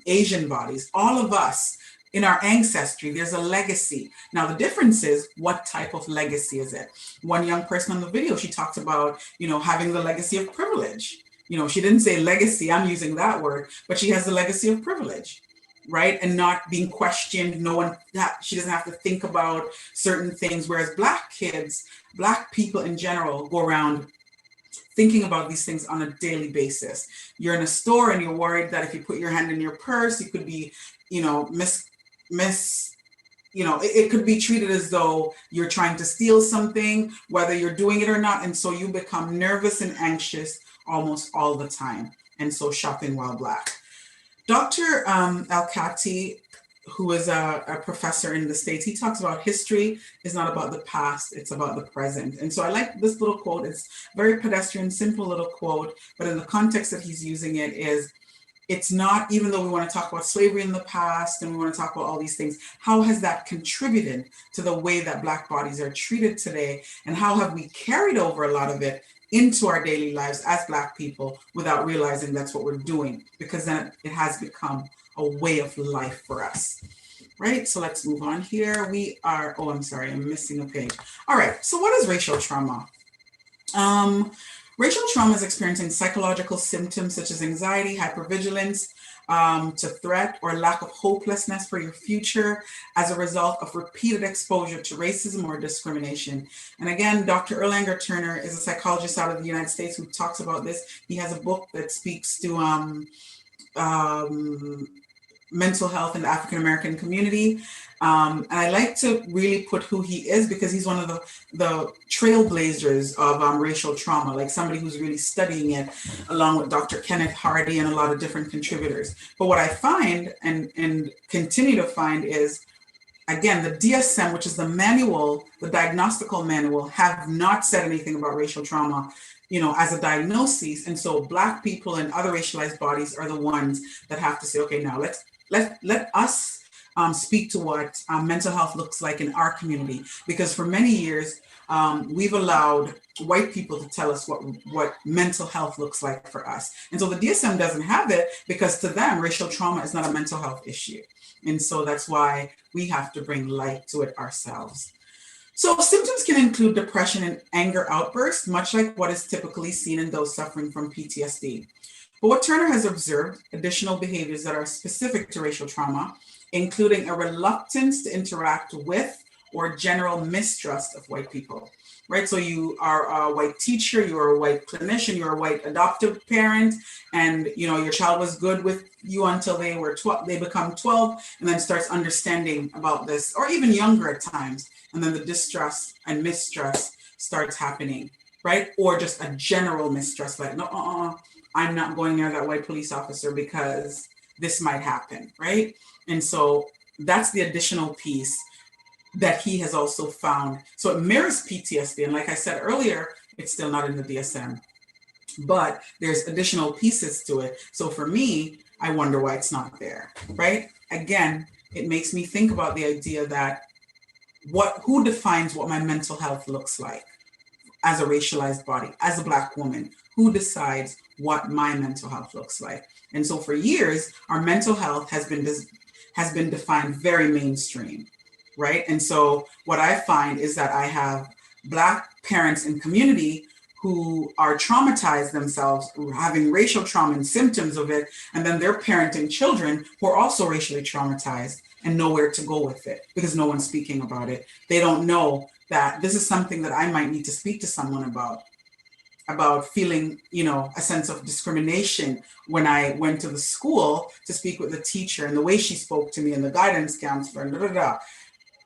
Asian bodies, all of us in our ancestry, there's a legacy. Now, the difference is, what type of legacy is it? One young person on the video, she talked about, you know, having the legacy of privilege. You know, she didn't say legacy, I'm using that word, but she has the legacy of privilege, right? And not being questioned. No one, she doesn't have to think about certain things. Whereas Black kids, Black people in general go around thinking about these things on a daily basis. You're in a store and you're worried that if you put your hand in your purse, you could be, you know, you know, it could be treated as though you're trying to steal something, whether you're doing it or not. And so you become nervous and anxious almost all the time. And so shopping while Black. Dr. Alkati, who is a professor in the States, he talks about history is not about the past, it's about the present. And so I like this little quote. It's very pedestrian, simple little quote, but in the context that he's using it is, it's not, even though we want to talk about slavery in the past and we want to talk about all these things, how has that contributed to the way that Black bodies are treated today? And how have we carried over a lot of it into our daily lives as Black people without realizing that's what we're doing? Because then it has become a way of life for us, right? So let's move on here. We are, oh, I'm sorry, I'm missing a page. All right, so what is racial trauma? Racial trauma is experiencing psychological symptoms such as anxiety, hypervigilance, to threat or lack of hopelessness for your future as a result of repeated exposure to racism or discrimination. And again, Dr. Erlanger Turner is a psychologist out of the United States who talks about this. He has a book that speaks to mental health in the African-American community. And I like to really put who he is, because he's one of the trailblazers of racial trauma, like somebody who's really studying it along with Dr. Kenneth Hardy and a lot of different contributors. But what I find and continue to find is, again, the DSM, which is the manual, the diagnostical manual, have not said anything about racial trauma, you know, as a diagnosis. And so Black people and other racialized bodies are the ones that have to say, okay, now let us speak to what mental health looks like in our community. Because for many years, we've allowed white people to tell us what mental health looks like for us. And so the DSM doesn't have it, because to them, racial trauma is not a mental health issue. And so that's why we have to bring light to it ourselves. So symptoms can include depression and anger outbursts, much like what is typically seen in those suffering from PTSD. But what Turner has observed, additional behaviors that are specific to racial trauma, including a reluctance to interact with or general mistrust of white people, right? So you are a white teacher, you are a white clinician, you're a white adoptive parent, and you know your child was good with you until they were 12, they become 12, and then starts understanding about this, or even younger at times, and then the distrust and mistrust starts happening, right? Or just a general mistrust, like, no, I'm not going near that white police officer because this might happen, right? And so that's the additional piece that he has also found. So it mirrors PTSD. And like I said earlier, it's still not in the DSM, but there's additional pieces to it. So for me, I wonder why it's not there, right? Again, it makes me think about the idea that who defines what my mental health looks like as a racialized body, as a Black woman? Who decides what my mental health looks like? And so for years, our mental health has been defined very mainstream, right? And so what I find is that I have Black parents in community who are traumatized themselves, having racial trauma and symptoms of it, and then they're parenting children who are also racially traumatized and know where to go with it because no one's speaking about it. They don't know that this is something that I might need to speak to someone about feeling, a sense of discrimination when I went to the school to speak with the teacher and the way she spoke to me and the guidance counselor and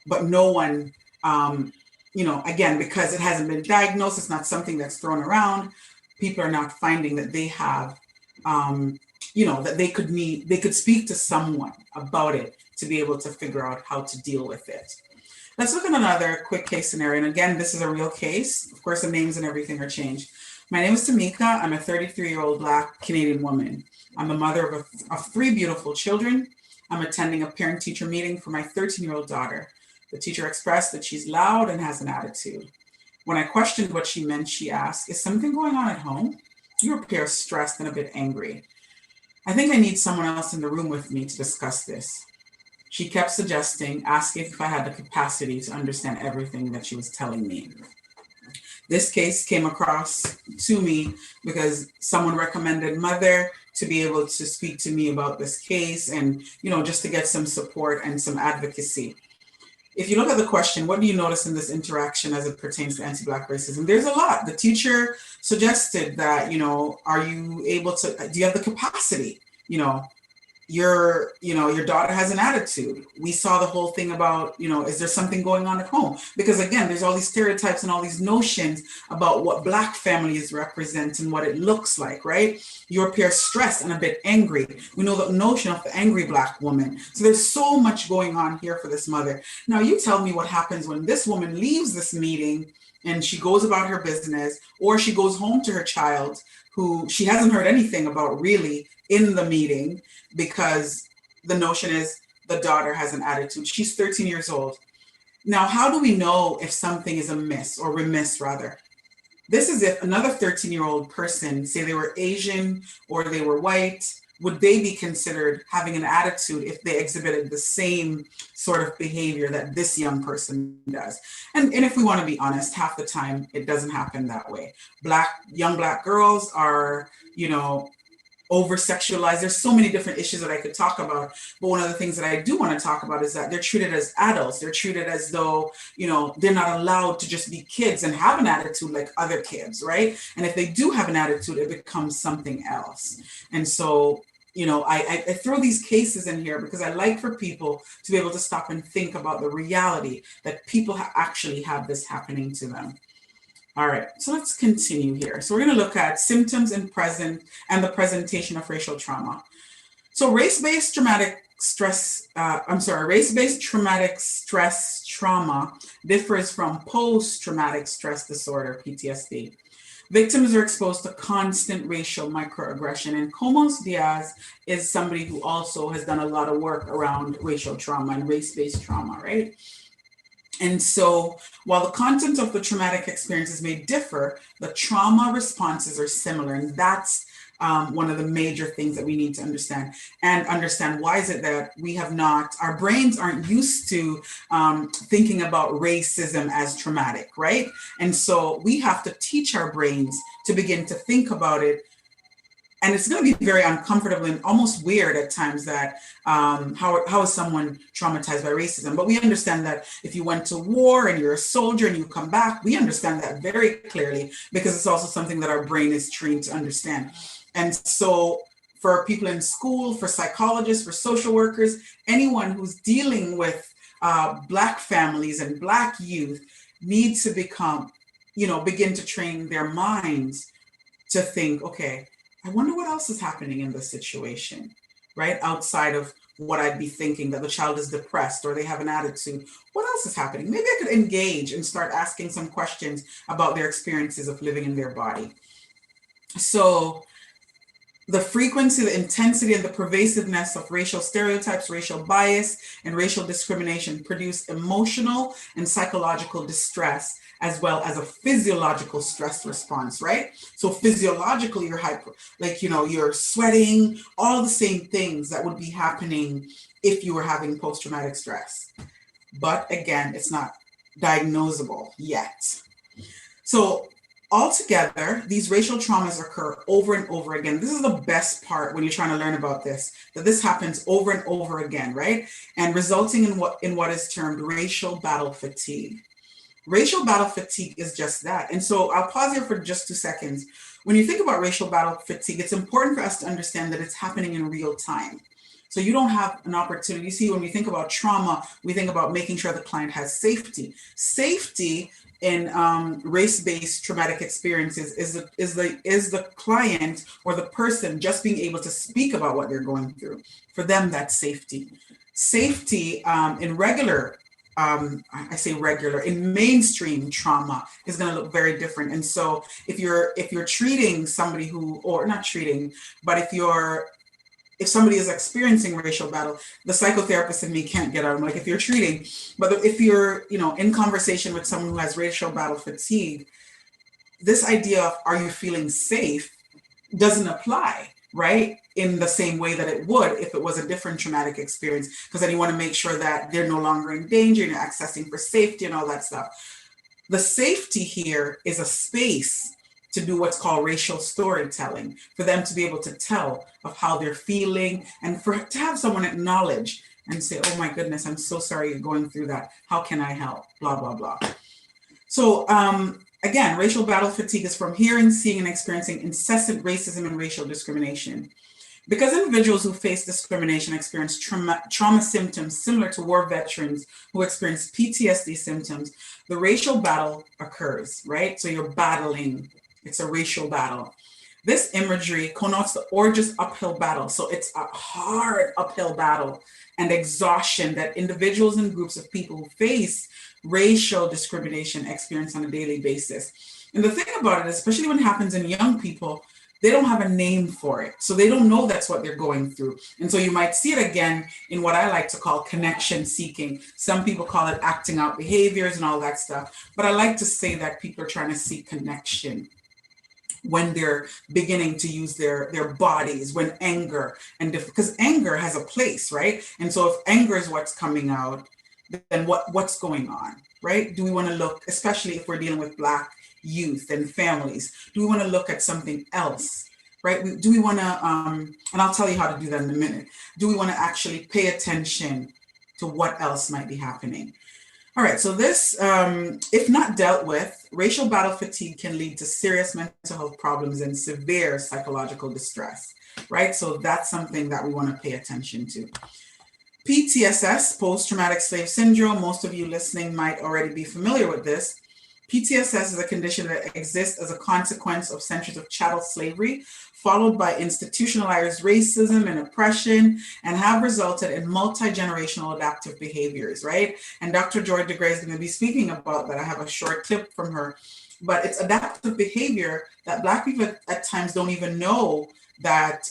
but no one, again, because it hasn't been diagnosed, it's not something that's thrown around. People are not finding that they have, that they could speak to someone about it to be able to figure out how to deal with it. Let's look at another quick case scenario. And again, this is a real case. Of course, the names and everything are changed. My name is Tamika. I'm a 33-year-old Black Canadian woman. I'm the mother of 3 beautiful children. I'm attending a parent-teacher meeting for my 13-year-old daughter. The teacher expressed that she's loud and has an attitude. When I questioned what she meant, she asked, "Is something going on at home? You appear stressed and a bit angry. I think I need someone else in the room with me to discuss this." She kept suggesting, asking if I had the capacity to understand everything that she was telling me. This case came across to me because someone recommended Mother to be able to speak to me about this case and, just to get some support and some advocacy. If you look at the question, what do you notice in this interaction as it pertains to anti-Black racism? There's a lot. The teacher suggested that, are you able to, do you have the capacity? Your daughter has an attitude. We saw the whole thing about, is there something going on at home? Because again, there's all these stereotypes and all these notions about what Black families represent and what it looks like, right? You appear stressed and a bit angry. We know the notion of the angry Black woman. So there's so much going on here for this mother. Now you tell me what happens when this woman leaves this meeting and she goes about her business, or she goes home to her child who she hasn't heard anything about really in the meeting, because the notion is the daughter has an attitude. She's 13 years old. Now, how do we know if something is amiss or remiss rather? This is if another 13-year-old person, say they were Asian or they were white, would they be considered having an attitude if they exhibited the same sort of behavior that this young person does? And if we want to be honest, half the time it doesn't happen that way. Young Black girls are, over-sexualized. There's so many different issues that I could talk about. But one of the things that I do want to talk about is that they're treated as adults. They're treated as though, they're not allowed to just be kids and have an attitude like other kids, right? And if they do have an attitude, it becomes something else. And so, I throw these cases in here because I like for people to be able to stop and think about the reality that people actually have this happening to them. All right, so let's continue here. So we're going to look at symptoms and the presentation of racial trauma. So race-based traumatic stress trauma differs from post-traumatic stress disorder, PTSD. Victims are exposed to constant racial microaggression, and Comos Diaz is somebody who also has done a lot of work around racial trauma and race-based trauma, right? And so while the content of the traumatic experiences may differ, the trauma responses are similar. And that's one of the major things that we need to understand. And understand why is it that our brains aren't used to thinking about racism as traumatic, right? And so we have to teach our brains to begin to think about it. And it's going to be very uncomfortable and almost weird at times that how is someone traumatized by racism? But we understand that if you went to war and you're a soldier and you come back, we understand that very clearly because it's also something that our brain is trained to understand. And so for people in school, for psychologists, for social workers, anyone who's dealing with Black families and Black youth needs to begin to train their minds to think, okay, I wonder what else is happening in this situation, right? Outside of what I'd be thinking, that the child is depressed or they have an attitude. What else is happening? Maybe I could engage and start asking some questions about their experiences of living in their body. So the frequency, the intensity, and the pervasiveness of racial stereotypes, racial bias, and racial discrimination produce emotional and psychological distress, as well as a physiological stress response, right? So physiologically, you're you're sweating, all the same things that would be happening if you were having post-traumatic stress. But again, it's not diagnosable yet. So altogether, these racial traumas occur over and over again. This is the best part when you're trying to learn about this, that this happens over and over again, right? And resulting in what is termed racial battle fatigue. Racial battle fatigue is just that. And so I'll pause here for just 2 seconds. When you think about racial battle fatigue, it's important for us to understand that it's happening in real time. So you don't have an opportunity. You see, when we think about trauma, we think about making sure the client has safety. Safety in race-based traumatic experiences is the client or the person just being able to speak about what they're going through. For them, that's safety. Safety in regular, in mainstream trauma is going to look very different. And so if you're treating somebody who, or not treating, but if somebody is experiencing racial battle, the psychotherapist in me can't get out. I'm like, if you're treating, but if you're, in conversation with someone who has racial battle fatigue, this idea of are you feeling safe doesn't apply, right? In the same way that it would if it was a different traumatic experience, because then you want to make sure that they're no longer in danger, you're accessing for safety and all that stuff. The safety here is a space to do what's called racial storytelling, for them to be able to tell of how they're feeling, and to have someone acknowledge and say, oh my goodness, I'm so sorry you're going through that. How can I help? Blah, blah, blah. So again, racial battle fatigue is from hearing, seeing, and experiencing incessant racism and racial discrimination. Because individuals who face discrimination experience trauma symptoms similar to war veterans who experience PTSD symptoms, the racial battle occurs, right? So you're battling. It's a racial battle. This imagery connotes the arduous uphill battle. So it's a hard uphill battle and exhaustion that individuals and groups of people who face racial discrimination experience on a daily basis. And the thing about it, especially when it happens in young people, they don't have a name for it. So they don't know that's what they're going through. And so you might see it again in what I like to call connection seeking. Some people call it acting out behaviors and all that stuff. But I like to say that people are trying to seek connection when they're beginning to use their bodies, when anger, and because anger has a place, right? And so if anger is what's coming out, then what's going on, right? Do we want to look, especially if we're dealing with Black youth and families, do we want to look at something else, right? Do we want to, and I'll tell you how to do that in a minute. Do we want to actually pay attention to what else might be happening? All right, so this, if not dealt with, racial battle fatigue can lead to serious mental health problems and severe psychological distress, right? So that's something that we want to pay attention to. PTSS, post-traumatic slave syndrome, most of you listening might already be familiar with this. PTSS is a condition that exists as a consequence of centuries of chattel slavery, followed by institutionalized racism and oppression, and have resulted in multi-generational adaptive behaviors, right? And Dr. Joy DeGray is going to be speaking about that. I have a short clip from her, but it's adaptive behavior that Black people at times don't even know that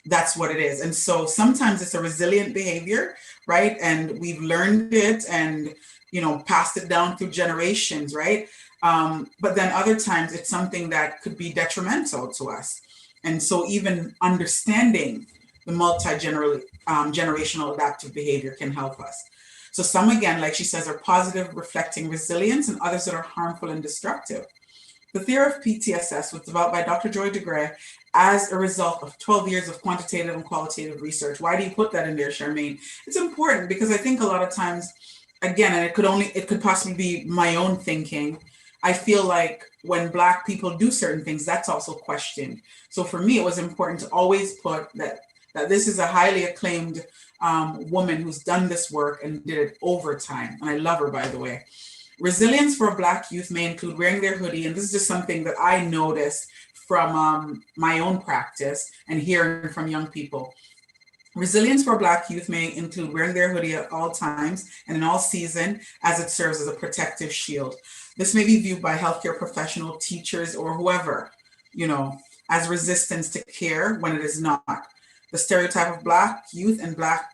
that's what it is. And so sometimes it's a resilient behavior, right? And we've learned it and passed it down through generations, right? But then other times it's something that could be detrimental to us. And so even understanding the multi-generational adaptive behavior can help us. So some, again, like she says, are positive, reflecting resilience, and others that are harmful and destructive. The theory of PTSS was developed by Dr. Joy DeGray as a result of 12 years of quantitative and qualitative research. Why do you put that in there, Charmaine? It's important because I think a lot of times, again, and it could possibly be my own thinking, I feel like when Black people do certain things, that's also questioned. So for me, it was important to always put that this is a highly acclaimed woman who's done this work and did it over time. And I love her, by the way. Resilience for Black youth may include wearing their hoodie. And this is just something that I noticed from my own practice and hearing from young people. Resilience for Black youth may include wearing their hoodie at all times and in all season, as it serves as a protective shield. This may be viewed by healthcare professional, teachers, or whoever, as resistance to care when it is not. The stereotype of Black youth and Black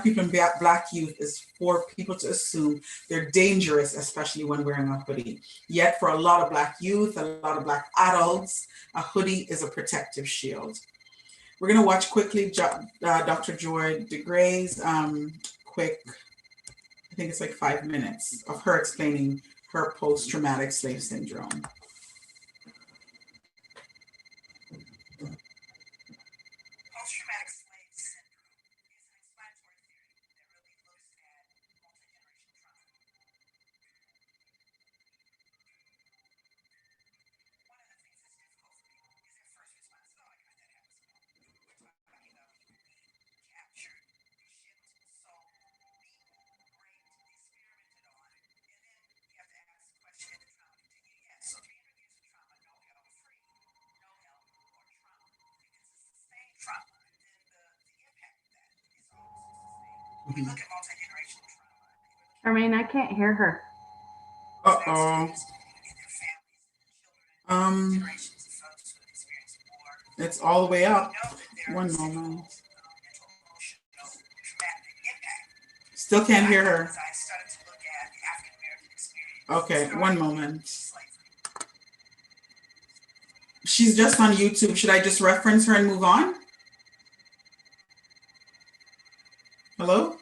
people and Black youth is for people to assume they're dangerous, especially when wearing a hoodie. Yet for a lot of Black youth, a lot of Black adults, a hoodie is a protective shield. We're going to watch quickly Dr. Joy DeGray's quick, I think it's like 5 minutes of her explaining her post-traumatic slave syndrome. Post-traumatic slave syndrome is an explanatory theory that really looks at multi-generational trauma. One of the things that's difficult for people is their first response. Oh my God, that happens to me. We're talking about people being captured, shipped, sold, beaten, raped, experimented on, and then you have to ask the question, did the trauma continue? Yes. So 300 years of trauma, no help, free, no help, or trauma. If it's a sustained trauma, then the impact of that is also sustained. When we look at multi-generational trauma, Charmaine, I can't hear her. Uh-oh. in their families, children, Um, generations of folks who have experienced war. it's all the way up. We know that there One is moment. mental, emotional, traumatic impact. Still can't hear her. As I started to look at the African American experience. Okay, starting one with moment. slavery. She's just on YouTube. Should I just reference her and move on? Hello?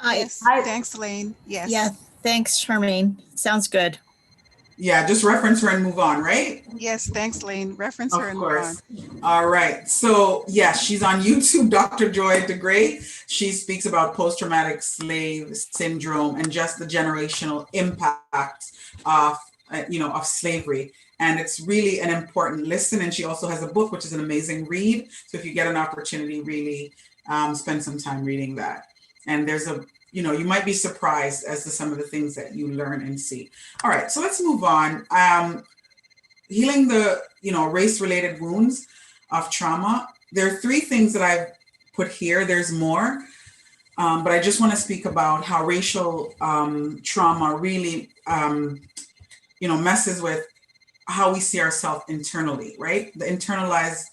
Yes, I- thanks, Elaine. Yes. Yeah, thanks, Charmaine. Sounds good. Yeah, just reference her and move on, right? Yes, thanks, Lane. Reference Of her and move on. course. All right. So, yeah, she's on YouTube, Dr. Joy DeGray. She speaks about post-traumatic slave syndrome and just the generational impact of, of slavery. And it's really an important listen. And she also has a book, which is an amazing read. So if you get an opportunity, really spend some time reading that. And there's you might be surprised as to some of the things that you learn and see. All right, so let's move on. Healing the, race-related wounds of trauma. There are 3 things that I've put here. There's more, but I just want to speak about how racial trauma really, messes with how we see ourselves internally, right? The internalized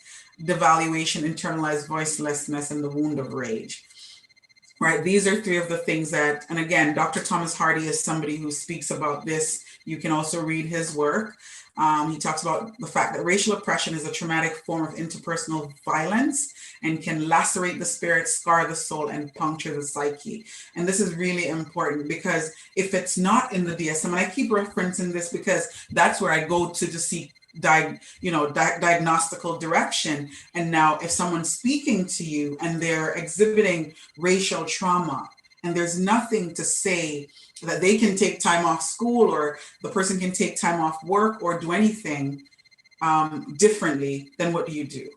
devaluation, internalized voicelessness, and the wound of rage. Right, these are 3 of the things that, and again, Dr. Thomas Hardy is somebody who speaks about this. You can also read his work. He talks about the fact that racial oppression is a traumatic form of interpersonal violence and can lacerate the spirit, scar the soul, and puncture the psyche. And this is really important because if it's not in the DSM, and I keep referencing this because that's where I go to seek diagnostical direction. And now if someone's speaking to you and they're exhibiting racial trauma and there's nothing to say that they can take time off school or the person can take time off work or do anything differently, then what do?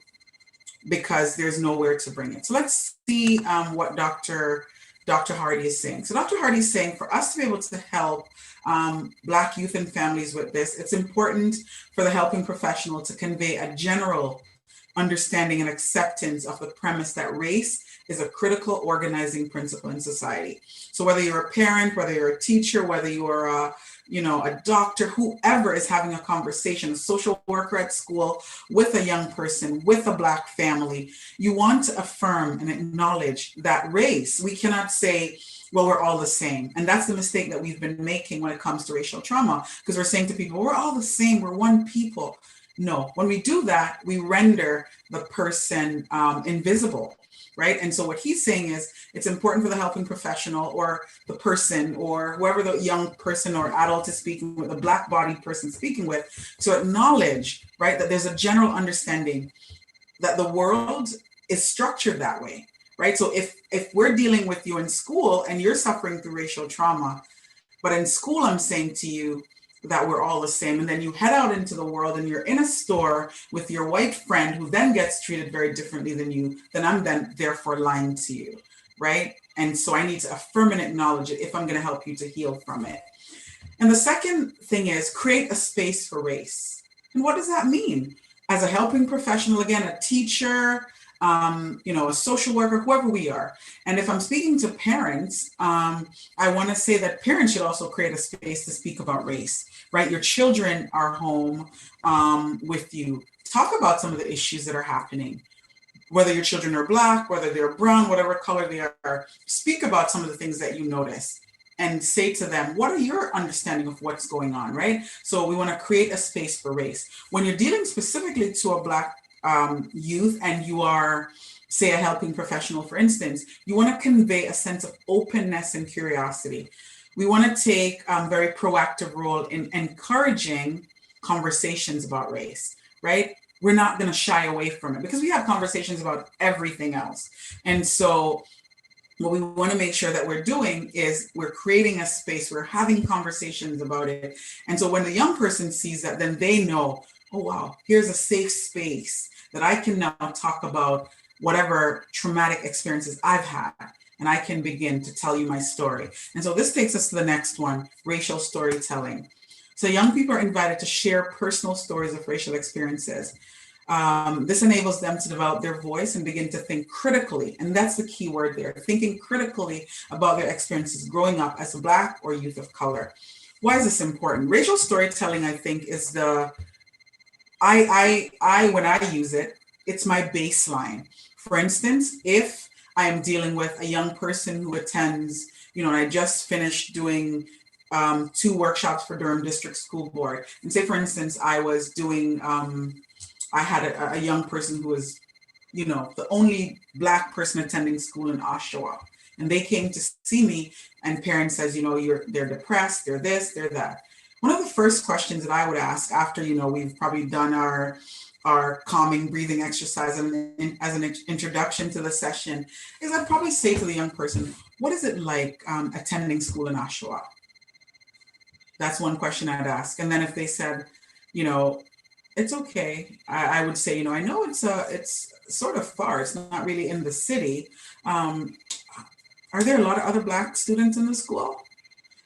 Because there's nowhere to bring it. So let's see what Dr. Hardy is saying. So Dr. Hardy is saying for us to be able to help Black youth and families with this, it's important for the helping professional to convey a general understanding and acceptance of the premise that race is a critical organizing principle in society. So whether you're a parent, whether you're a teacher, whether you're a doctor, whoever is having a conversation, a social worker at school with a young person, with a Black family, you want to affirm and acknowledge that race. We cannot say, well, we're all the same. And that's the mistake that we've been making when it comes to racial trauma, because we're saying to people, we're all the same, we're one people. No, when we do that, we render the person invisible. Right. And so what he's saying is it's important for the helping professional or the person or whoever the young person or adult is speaking with, the Black bodied person speaking with, to acknowledge, right, that there's a general understanding that the world is structured that way. Right. So if we're dealing with you in school and you're suffering through racial trauma, but in school, I'm saying to you that we're all the same. And then you head out into the world and you're in a store with your white friend who then gets treated very differently than you, then I'm then therefore lying to you, right? And so I need to affirm and acknowledge it if I'm going to help you to heal from it. And the second thing is create a space for race. And what does that mean? As a helping professional, again, a teacher, a social worker, whoever we are. And if I'm speaking to parents, I want to say that parents should also create a space to speak about race, right? Your children are home with you. Talk about some of the issues that are happening. Whether your children are Black, whether they're brown, whatever color they are, speak about some of the things that you notice and say to them, what are your understanding of what's going on, right? So we want to create a space for race. When you're dealing specifically to a Black youth and you are, say, a helping professional, for instance, you want to convey a sense of openness and curiosity. We want to take a very proactive role in encouraging conversations about race, right? We're not going to shy away from it because we have conversations about everything else. And so what we want to make sure that we're doing is we're creating a space, we're having conversations about it. And so when the young person sees that, then they know, oh, wow, here's a safe space that I can now talk about whatever traumatic experiences I've had. And I can begin to tell you my story. And so this takes us to the next one, racial storytelling. So young people are invited to share personal stories of racial experiences. This enables them to develop their voice and begin to think critically. And that's the key word there, thinking critically about their experiences growing up as a Black or youth of color. Why is this important? Racial storytelling, I think, is when I use it, it's my baseline. For instance, if I am dealing with a young person who attends, and I just finished doing 2 workshops for Durham District School Board. And say, for instance, I was doing, I had a young person who was, the only Black person attending school in Oshawa. And they came to see me, and parents says, they're depressed, they're this, they're that. One of the first questions that I would ask after, we've probably done our calming breathing exercise and as an introduction to the session is I'd probably say to the young person, what is it like attending school in Oshawa? That's one question I'd ask. And then if they said, it's okay, I would say, I know it's sort of far. It's not really in the city. Are there a lot of other Black students in the school?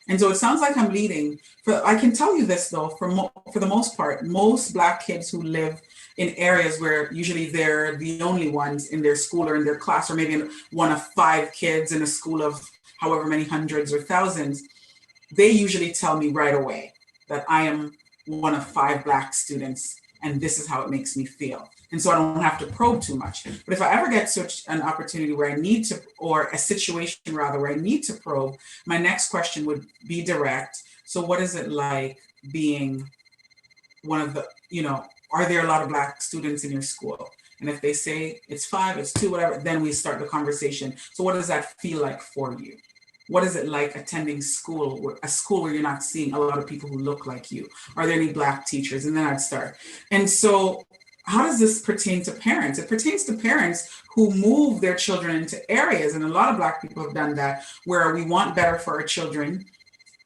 And so it sounds like I'm leading. I can tell you this though, for the most part, most Black kids who live in areas where usually they're the only ones in their school or in their class, or maybe one of 5 kids in a school of however many hundreds or thousands, they usually tell me right away that I am one of 5 Black students and this is how it makes me feel. And so I don't have to probe too much. But if I ever get such an opportunity where I need to, or a situation rather, where I need to probe, my next question would be direct. So what is it like being one of the, are there a lot of Black students in your school? And if they say it's 5, it's 2, whatever, then we start the conversation. So what does that feel like for you? What is it like attending school, a school where you're not seeing a lot of people who look like you? Are there any Black teachers? And then I'd start. And so how does this pertain to parents? It pertains to parents who move their children into areas, and a lot of Black people have done that, where we want better for our children,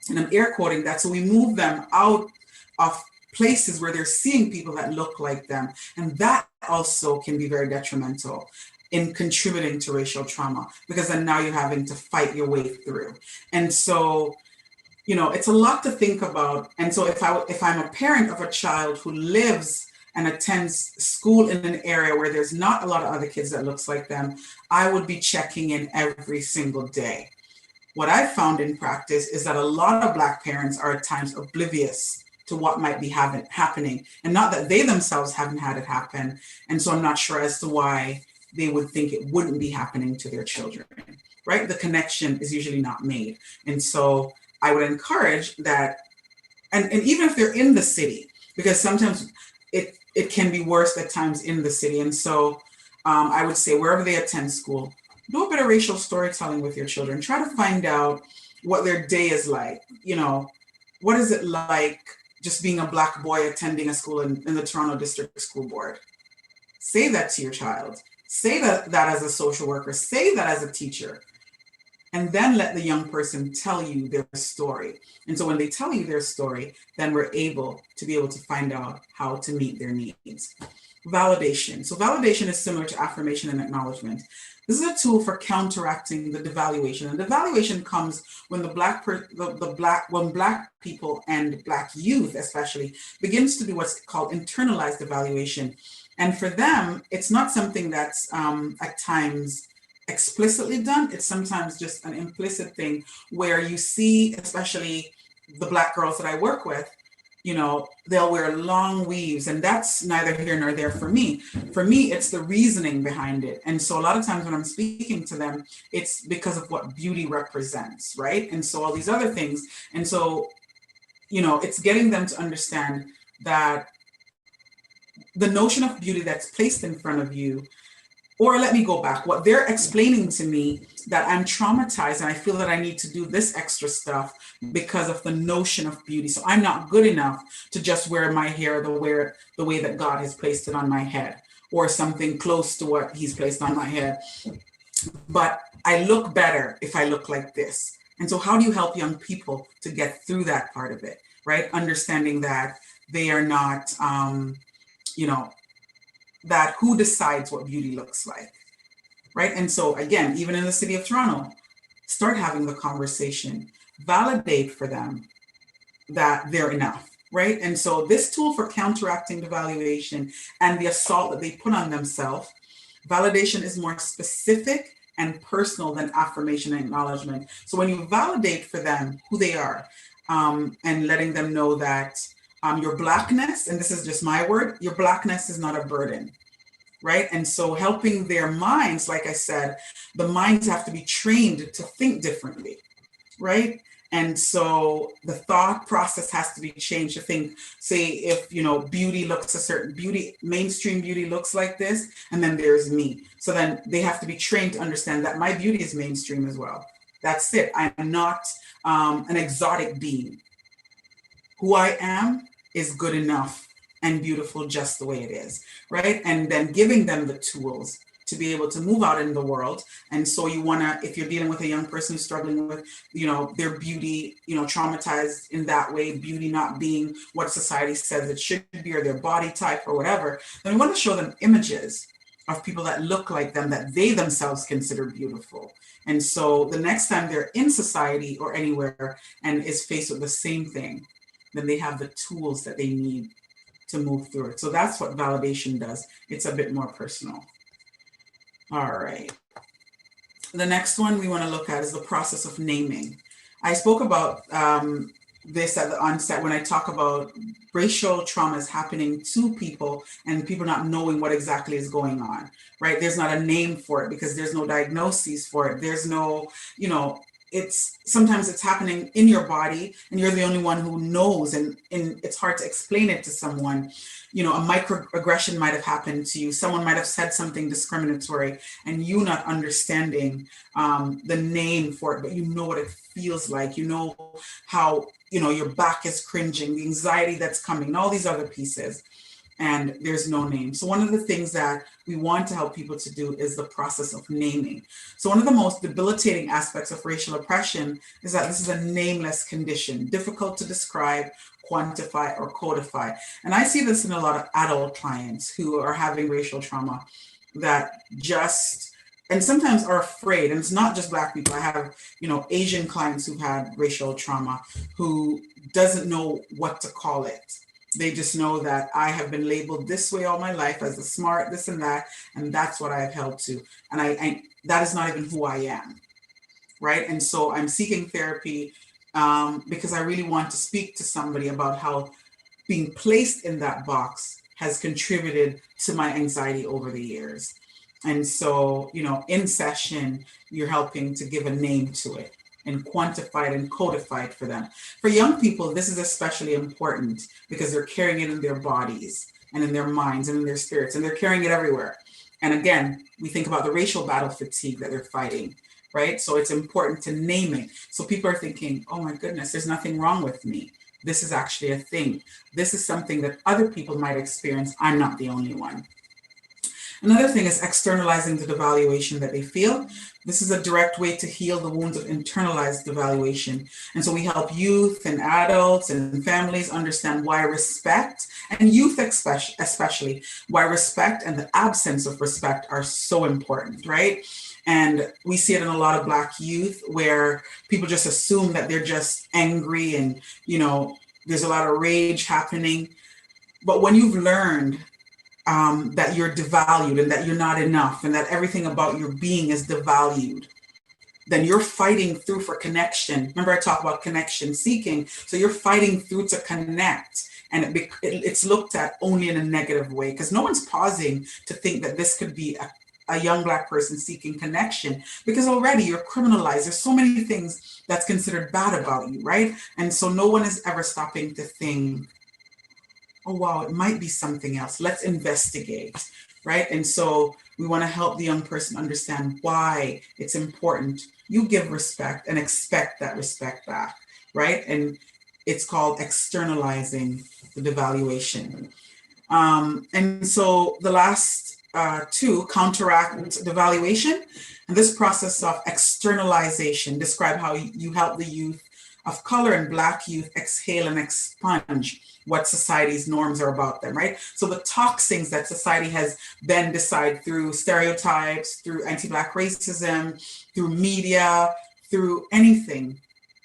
and I'm air quoting that, so we move them out of places where they're seeing people that look like them, and that also can be very detrimental in contributing to racial trauma, because then now you're having to fight your way through. And so, it's a lot to think about. And so if I'm a parent of a child who lives and attends school in an area where there's not a lot of other kids that looks like them, I would be checking in every single day. What I've found in practice is that a lot of Black parents are at times oblivious to what might be happening, and not that they themselves haven't had it happen. And so I'm not sure as to why they would think it wouldn't be happening to their children, right? The connection is usually not made. And so I would encourage that, and even if they're in the city, because sometimes it can be worse at times in the city. And so I would say wherever they attend school, do a bit of racial storytelling with your children. Try to find out what their day is like. What is it like just being a Black boy attending a school in the Toronto District School Board? Say that to your child. Say that as a social worker. Say that as a teacher. And then let the young person tell you their story. And so when they tell you their story, then we're able to find out how to meet their needs. Validation. So validation is similar to affirmation and acknowledgement. This is a tool for counteracting the devaluation. And devaluation comes when when Black people and Black youth especially begins to do what's called internalized evaluation, And for them, it's not something that's at times explicitly done. It's sometimes just an implicit thing where you see, especially the Black girls that I work with, they'll wear long weaves, and that's neither here nor there for me. For me, it's the reasoning behind it. And so a lot of times when I'm speaking to them, it's because of what beauty represents, right? And so all these other things. And so, it's getting them to understand that the notion of beauty that's placed in front of you, or let me go back, what they're explaining to me, that I'm traumatized and I feel that I need to do this extra stuff because of the notion of beauty. So I'm not good enough to just wear my hair the way that God has placed it on my head, or something close to what he's placed on my head. But I look better if I look like this. And so how do you help young people to get through that part of it, right? Understanding that they are not, that who decides what beauty looks like, right? And so again, even in the city of Toronto, start having the conversation, validate for them that they're enough, right? And so this tool for counteracting devaluation and the assault that they put on themselves, validation is more specific and personal than affirmation and acknowledgement. So when you validate for them who they are, and letting them know that your Blackness, and this is just my word, your Blackness is not a burden, right? And so helping their minds, like I said, the minds have to be trained to think differently, right? And so the thought process has to be changed to think, say, if, beauty looks a certain beauty, mainstream beauty looks like this, and then there's me. So then they have to be trained to understand that my beauty is mainstream as well. That's it. I'm not an exotic being. Who I am is good enough and beautiful just the way it is, right? And then giving them the tools to be able to move out in the world. And so you wanna, if you're dealing with a young person who's struggling with, their beauty, traumatized in that way, beauty not being what society says it should be, or their body type or whatever, then we wanna show them images of people that look like them, that they themselves consider beautiful. And so the next time they're in society or anywhere and is faced with the same thing, then they have the tools that they need to move through it. So that's what validation does. It's a bit more personal. All right. The next one we want to look at is the process of naming. I spoke about this at the onset when I talk about racial traumas happening to people and people not knowing what exactly is going on, right? There's not a name for it because there's no diagnosis for it. There's no, sometimes it's happening in your body and you're the only one who knows, and it's hard to explain it to someone. A microaggression might have happened to you. Someone might have said something discriminatory and you not understanding the name for it, but you know what it feels like. You know how, your back is cringing, the anxiety that's coming, and all these other pieces. And there's no name. So one of the things that we want to help people to do is the process of naming. So one of the most debilitating aspects of racial oppression is that this is a nameless condition, difficult to describe, quantify, or codify. And I see this in a lot of adult clients who are having racial trauma that and sometimes are afraid. And it's not just Black people. I have, Asian clients who've had racial trauma who doesn't know what to call it. They just know that I have been labeled this way all my life as the smart, this and that, and that's what I have held to. And I that is not even who I am, right? And so I'm seeking therapy because I really want to speak to somebody about how being placed in that box has contributed to my anxiety over the years. And so, in session, you're helping to give a name to it and quantify it and codify it for them. For young people, this is especially important because they're carrying it in their bodies and in their minds and in their spirits, and they're carrying it everywhere. And again, we think about the racial battle fatigue that they're fighting, right? So it's important to name it. So people are thinking, oh my goodness, there's nothing wrong with me. This is actually a thing. This is something that other people might experience. I'm not the only one. Another thing is externalizing the devaluation that they feel. This is a direct way to heal the wounds of internalized devaluation. And so we help youth and adults and families understand why respect, and youth especially, why respect and the absence of respect are so important, right? And we see it in a lot of Black youth where people just assume that they're just angry and, there's a lot of rage happening. But when you've learned that you're devalued and that you're not enough and that everything about your being is devalued, then you're fighting through for connection. Remember, I talk about connection seeking. So you're fighting through to connect. And it's looked at only in a negative way because no one's pausing to think that this could be a young Black person seeking connection, because already you're criminalized. There's so many things that's considered bad about you, right? And so no one is ever stopping to think, oh, wow, it might be something else. Let's investigate, right? And so we want to help the young person understand why it's important. You give respect and expect that respect back, right? And it's called externalizing the devaluation. And so the last two, counteract devaluation, and this process of externalization, describe how you help the youth of color and Black youth exhale and expunge what society's norms are about them, right? So the toxins that society has then decided through stereotypes, through anti-Black racism, through media, through anything,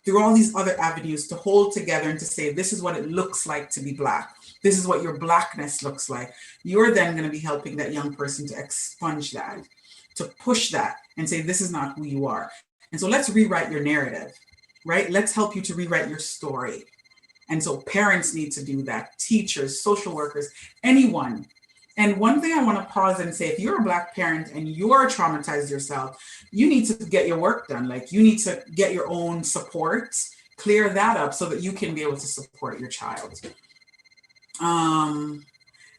through all these other avenues to hold together and to say, this is what it looks like to be Black. This is what your Blackness looks like. You're then going to be helping that young person to expunge that, to push that and say, this is not who you are. And so let's rewrite your narrative, right? Let's help you to rewrite your story. And so parents need to do that, teachers, social workers, anyone. And one thing I want to pause and say, if you're a Black parent and you're traumatized yourself, you need to get your work done. Like, you need to get your own support, clear that up so that you can be able to support your child. And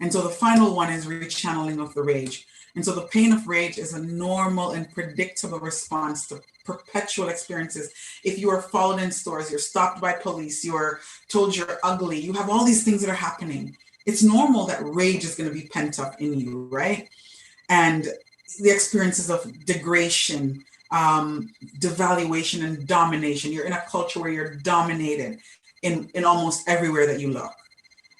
so the final one is rechanneling of the rage. And so the pain of rage is a normal and predictable response to perpetual experiences. If you are followed in stores, you're stopped by police, you're told you're ugly, you have all these things that are happening. It's normal that rage is going to be pent up in you, right? And the experiences of degradation, devaluation, and domination. You're in a culture where you're dominated in almost everywhere that you look.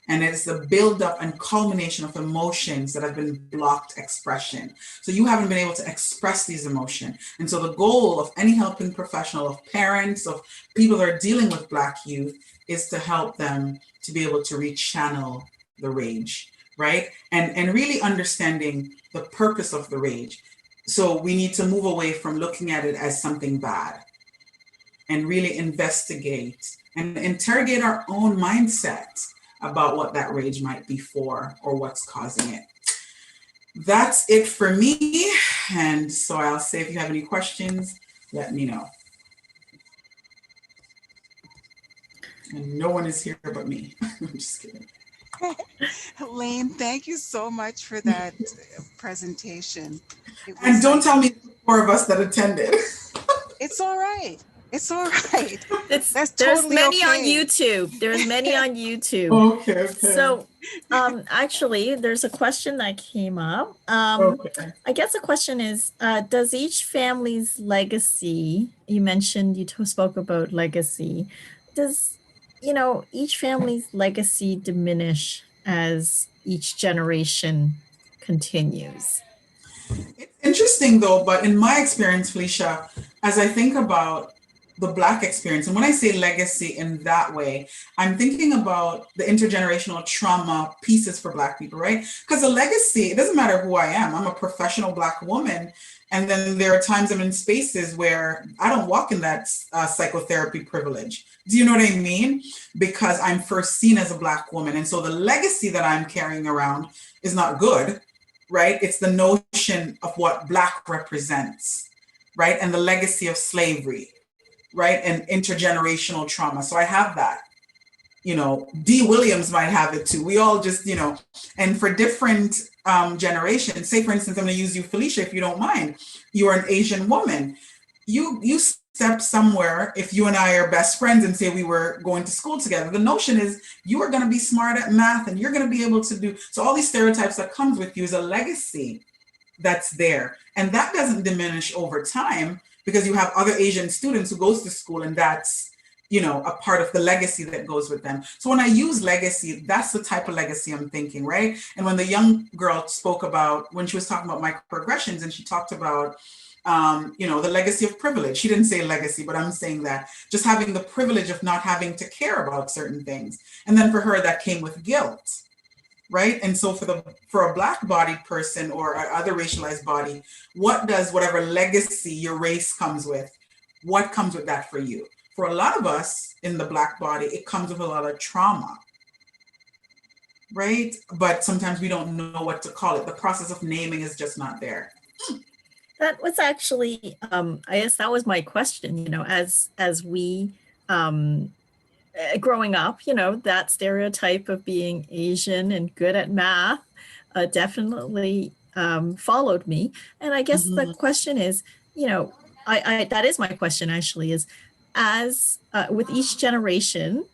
And it's the buildup and culmination of emotions that have been blocked expression. So you haven't been able to express these emotions. And so the goal of any helping professional, of parents, of people that are dealing with Black youth, is to help them to be able to rechannel the rage, right? And really understanding the purpose of the rage. So we need to move away from looking at it as something bad and really investigate and interrogate our own mindset about what that rage might be for or what's causing it. That's it for me. And so I'll say, if you have any questions, let me know. And no one is here but me. I'm just kidding. Lane, thank you so much for that presentation. And don't tell me the 4 of us that attended. It's all right. It's all right. That's There's totally many okay. on YouTube. There's many on YouTube. Okay. So actually, there's a question that came up. Okay. I guess the question is, does each family's legacy, you mentioned, you spoke about legacy, does, each family's legacy diminish as each generation continues? It's interesting though, but in my experience, Felicia, as I think about the Black experience, and when I say legacy in that way, I'm thinking about the intergenerational trauma pieces for Black people, right? Because the legacy, it doesn't matter who I am. I'm a professional Black woman. And then there are times I'm in spaces where I don't walk in that psychotherapy privilege. Do you know what I mean? Because I'm first seen as a Black woman. And so the legacy that I'm carrying around is not good, right? It's the notion of what Black represents, right? And the legacy of slavery, right? And intergenerational trauma. So I have that. D. Williams might have it too. We all just, and for different generations, say for instance, I'm going to use you, Felicia, if you don't mind. You are an Asian woman. You step somewhere, if you and I are best friends and say we were going to school together, the notion is you are going to be smart at math and you're going to be able to do, so all these stereotypes that comes with you is a legacy that's there. And that doesn't diminish over time because you have other Asian students who goes to school and that's, a part of the legacy that goes with them. So when I use legacy, that's the type of legacy I'm thinking, right? And when the young girl spoke about, when she was talking about microaggressions and she talked about, the legacy of privilege. She didn't say legacy, but I'm saying that just having the privilege of not having to care about certain things. And then for her, that came with guilt, right? And so for a Black bodied person or other racialized body, what does whatever legacy your race comes with, what comes with that for you? For a lot of us in the Black body, it comes with a lot of trauma, right? But sometimes we don't know what to call it. The process of naming is just not there. That was actually, I guess that was my question, as we, growing up, that stereotype of being Asian and good at math definitely followed me. And I guess the question is, that is my question actually, is as with each generation,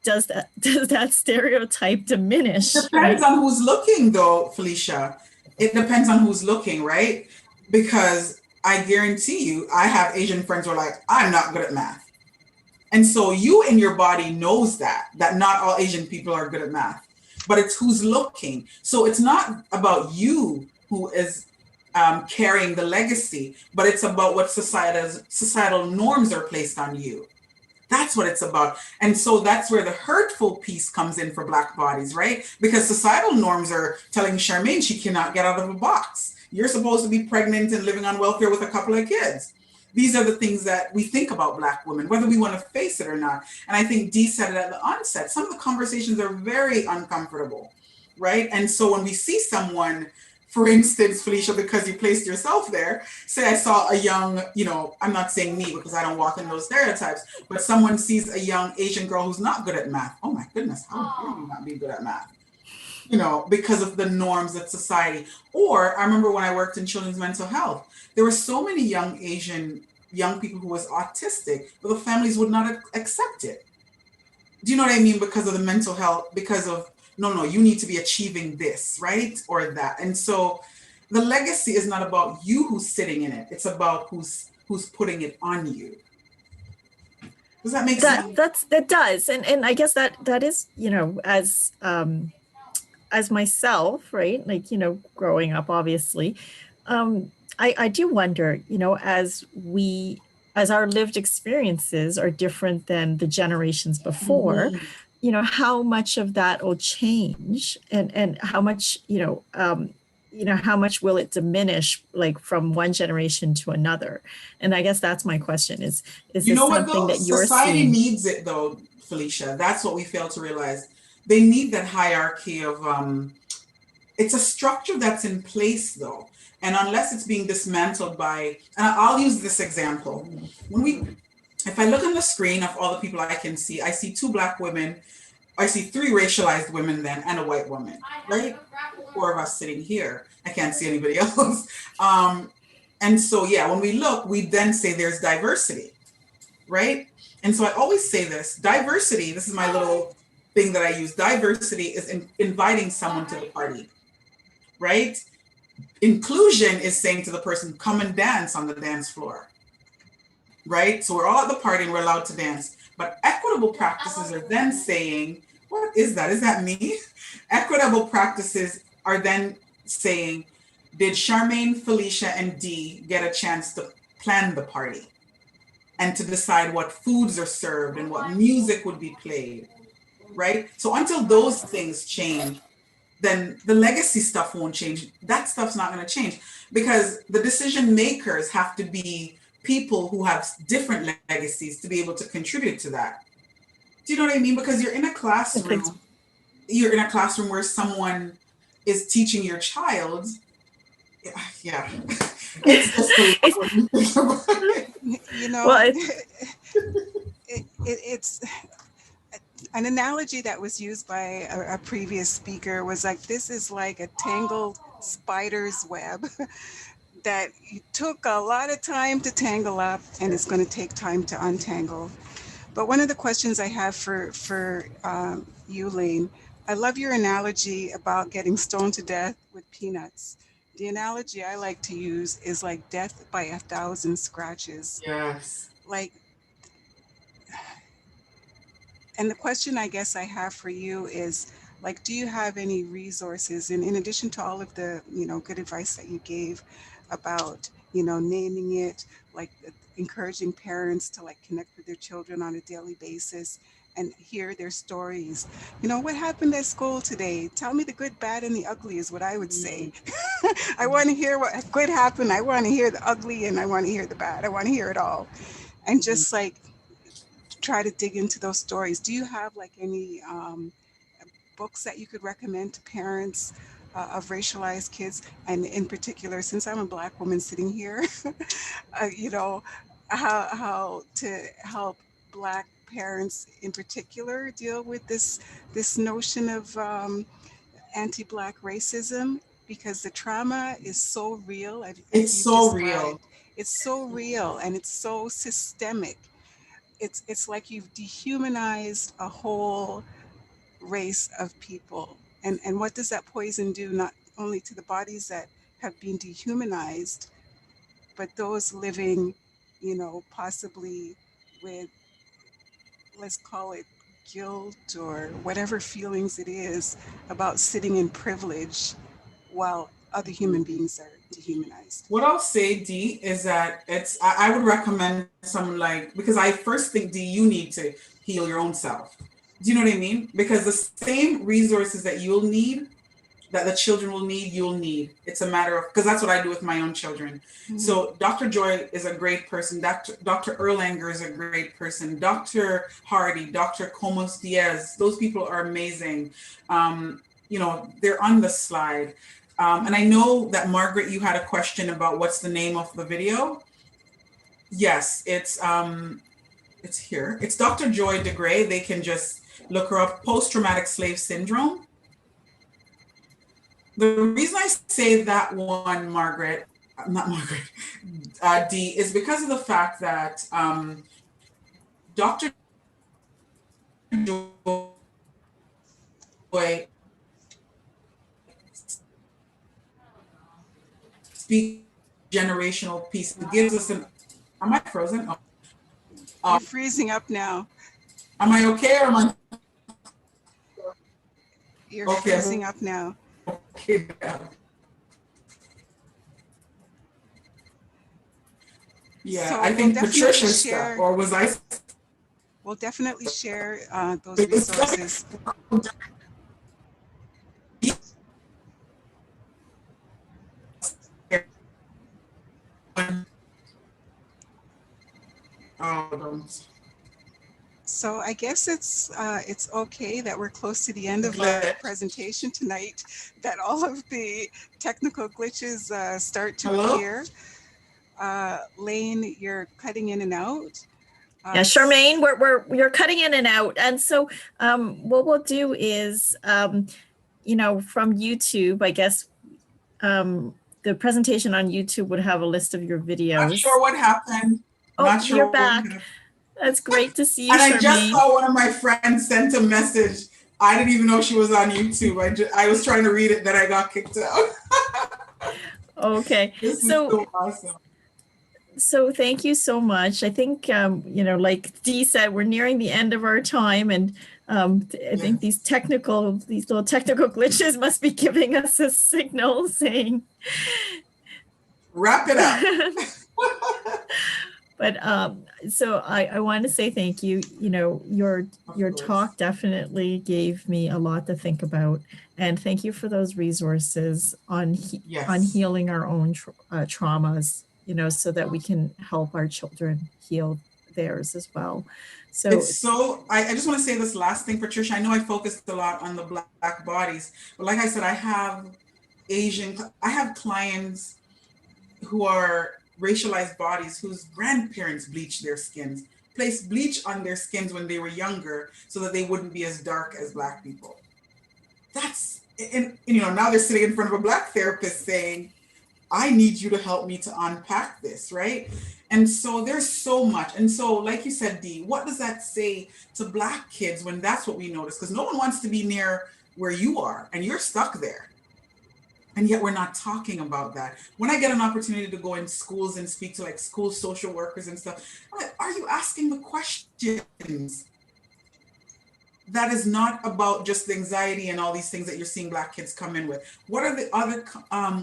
does that stereotype diminish? It depends on who's looking though, Felicia. It depends on who's looking, right? Because I guarantee you, I have Asian friends who are like, I'm not good at math. And so you in your body knows that not all Asian people are good at math, but it's who's looking. So it's not about you who is carrying the legacy, but it's about what societal norms are placed on you. That's what it's about. And so that's where the hurtful piece comes in for Black bodies, right? Because societal norms are telling Charmaine she cannot get out of a box. You're supposed to be pregnant and living on welfare with a couple of kids. These are the things that we think about Black women, whether we want to face it or not. And I think Dee said it at the onset. Some of the conversations are very uncomfortable, right? And so when we see someone, for instance, Felicia, because you placed yourself there, say I saw a young, I'm not saying me because I don't walk in those stereotypes, but someone sees a young Asian girl who's not good at math. Oh my goodness, how dare you not be good at math? Because of the norms of society. Or I remember when I worked in children's mental health, there were so many young people who was autistic, but the families would not accept it. Do you know what I mean? Because of the mental health, because of, no, you need to be achieving this, right? Or that. And so the legacy is not about you who's sitting in it. It's about who's putting it on you. Does that make sense? That does. And I guess that is, as myself, right? Like, growing up, obviously, I do wonder, as our lived experiences are different than the generations before, how much of that will change and how much, how much will it diminish, like from one generation to another? And I guess that's my question is this something that you're society seeing? needs it though, Felicia. That's what we fail to realize. They need that hierarchy of, it's a structure that's in place though. And unless it's being dismantled by, and I'll use this example. If I look on the screen of all the people I can see, I see 2 Black women, I see 3 racialized women then, and a white woman, right? 4 of us sitting here. I can't see anybody else. And so, yeah, when we look, we then say there's diversity, right? And so I always say this, diversity, this is my little thing that I use, diversity is inviting someone to the party, right? Inclusion is saying to the person, come and dance on the dance floor, right? So we're all at the party and we're allowed to dance. But equitable practices are then saying, what is that? Is that me? Equitable practices are then saying, did Charmaine, Felicia, and Dee get a chance to plan the party and to decide what foods are served and what music would be played, right? So until those things change, then the legacy stuff won't change. That stuff's not going to change because the decision makers have to be people who have different legacies to be able to contribute to that. Do you know what I mean? Because you're in a classroom, where someone is teaching your child. Yeah. It's just a lot when you think about it. Well, it's an analogy that was used by a previous speaker was like, this is like a tangled spider's web that took a lot of time to tangle up and it's going to take time to untangle. But one of the questions I have for you, Lane, I love your analogy about getting stoned to death with peanuts. The analogy I like to use is like death by 1,000 scratches. Yes. Like, and the question I guess I have for you is, like, do you have any resources, and in addition to all of the, good advice that you gave about, naming it, like encouraging parents to like connect with their children on a daily basis and hear their stories. You know, what happened at school today? Tell me the good, bad, and the ugly is what I would say. I want to hear what good happened. I want to hear the ugly and I want to hear the bad. I want to hear it all. And just like try to dig into those stories. Do you have like any books that you could recommend to parents of racialized kids? And in particular, since I'm a Black woman sitting here, you know, how to help Black parents in particular deal with this notion of anti-Black racism, because the trauma is so real, as It's you've so described. real. It's so real and it's so systemic. It's like you've dehumanized a whole race of people. And what does that poison do, not only to the bodies that have been dehumanized, but those living, you know, possibly with, let's call it guilt or whatever feelings it is about sitting in privilege while other human beings are dehumanized. What I'll say, D, is that I would recommend some, like, because I first think, D, you need to heal your own self. Do you know what I mean? Because the same resources that you'll need, that the children will need, you'll need. It's a matter of, because that's what I do with my own children. Mhm. So Dr. Joy is a great person. Dr. Erlanger is a great person. Dr. Hardy, Dr. Comos Diaz, those people are amazing. You know, they're on the slide. And I know that Margaret, you had a question about what's the name of the video. Yes, it's here. It's Dr. Joy DeGray. They can just look her up. Post-traumatic slave syndrome. The reason I say that one, Margaret, not Margaret, D, is because of the fact that Dr. Joy speaks generational peace and gives us an. Am I frozen? Oh, You're freezing up now. am I okay, or am I You're okay? freezing up now. Okay. Yeah, So I we'll think definitely Patricia's stuff, share. or was I? We'll definitely share those resources. So I guess it's okay that we're close to the end of our presentation tonight, that all of the technical glitches start to Hello? appear. Lane, you're cutting in and out. Yeah, Charmaine, you're cutting in and out. And so what we'll do is, you know, from YouTube, I guess the presentation on YouTube would have a list of your videos. Not sure what happened. Oh, Not sure you're back. That's great to see you, and Charmaine. I just saw one of my friends sent a message. I didn't even know she was on YouTube. I was trying to read it, then I got kicked out. Okay. This is so awesome. So thank you so much. I think, you know, like Dee said, we're nearing the end of our time, and I think these little technical glitches must be giving us a signal saying, wrap it up. But so I want to say thank you. You know, your talk definitely gave me a lot to think about, and thank you for those resources on healing our own traumas. You know, so that we can help our children heal theirs as well. So it's so. I just want to say this last thing, Patricia. I know I focused a lot on the Black bodies, but like I said, I have clients who are racialized bodies whose grandparents bleached their skins, placed bleach on their skins when they were younger so that they wouldn't be as dark as Black people. That's, and you know, now they're sitting in front of a Black therapist saying, I need you to help me to unpack this, right? And so there's so much. And so, like you said, Dee, what does that say to Black kids when that's what we notice? Because no one wants to be near where you are and you're stuck there. And yet we're not talking about that. When I get an opportunity to go in schools and speak to like school social workers and stuff, I'm like, are you asking the questions? that is not about just the anxiety and all these things that you're seeing Black kids come in with. What are the other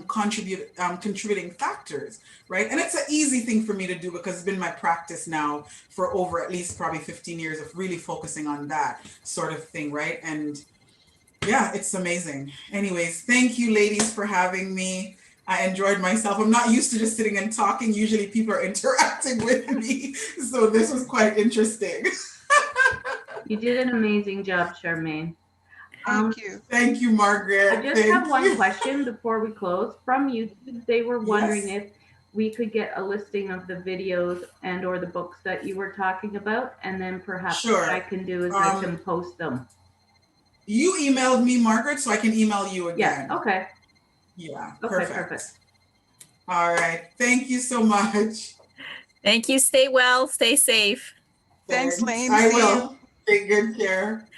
contributing factors, right? And it's an easy thing for me to do because it's been my practice now for over at least probably 15 years of really focusing on that sort of thing, right? And yeah, it's amazing. Anyways, thank you ladies for having me. I enjoyed myself. I'm not used to just sitting and talking. Usually people are interacting with me. So this was quite interesting. You did an amazing job, Charmaine. Thank you. Thank you, Margaret. I just have one question before we close. From YouTube, they were wondering Yes. if we could get a listing of the videos and or the books that you were talking about, and then perhaps Sure. what I can do is I can post them. You emailed me, Margaret, so I can email you again. Yeah, okay. Yeah, Okay, perfect. All right. Thank you so much. Thank you. Stay well, stay safe. Thanks, Lane. I See will. you. Take good care.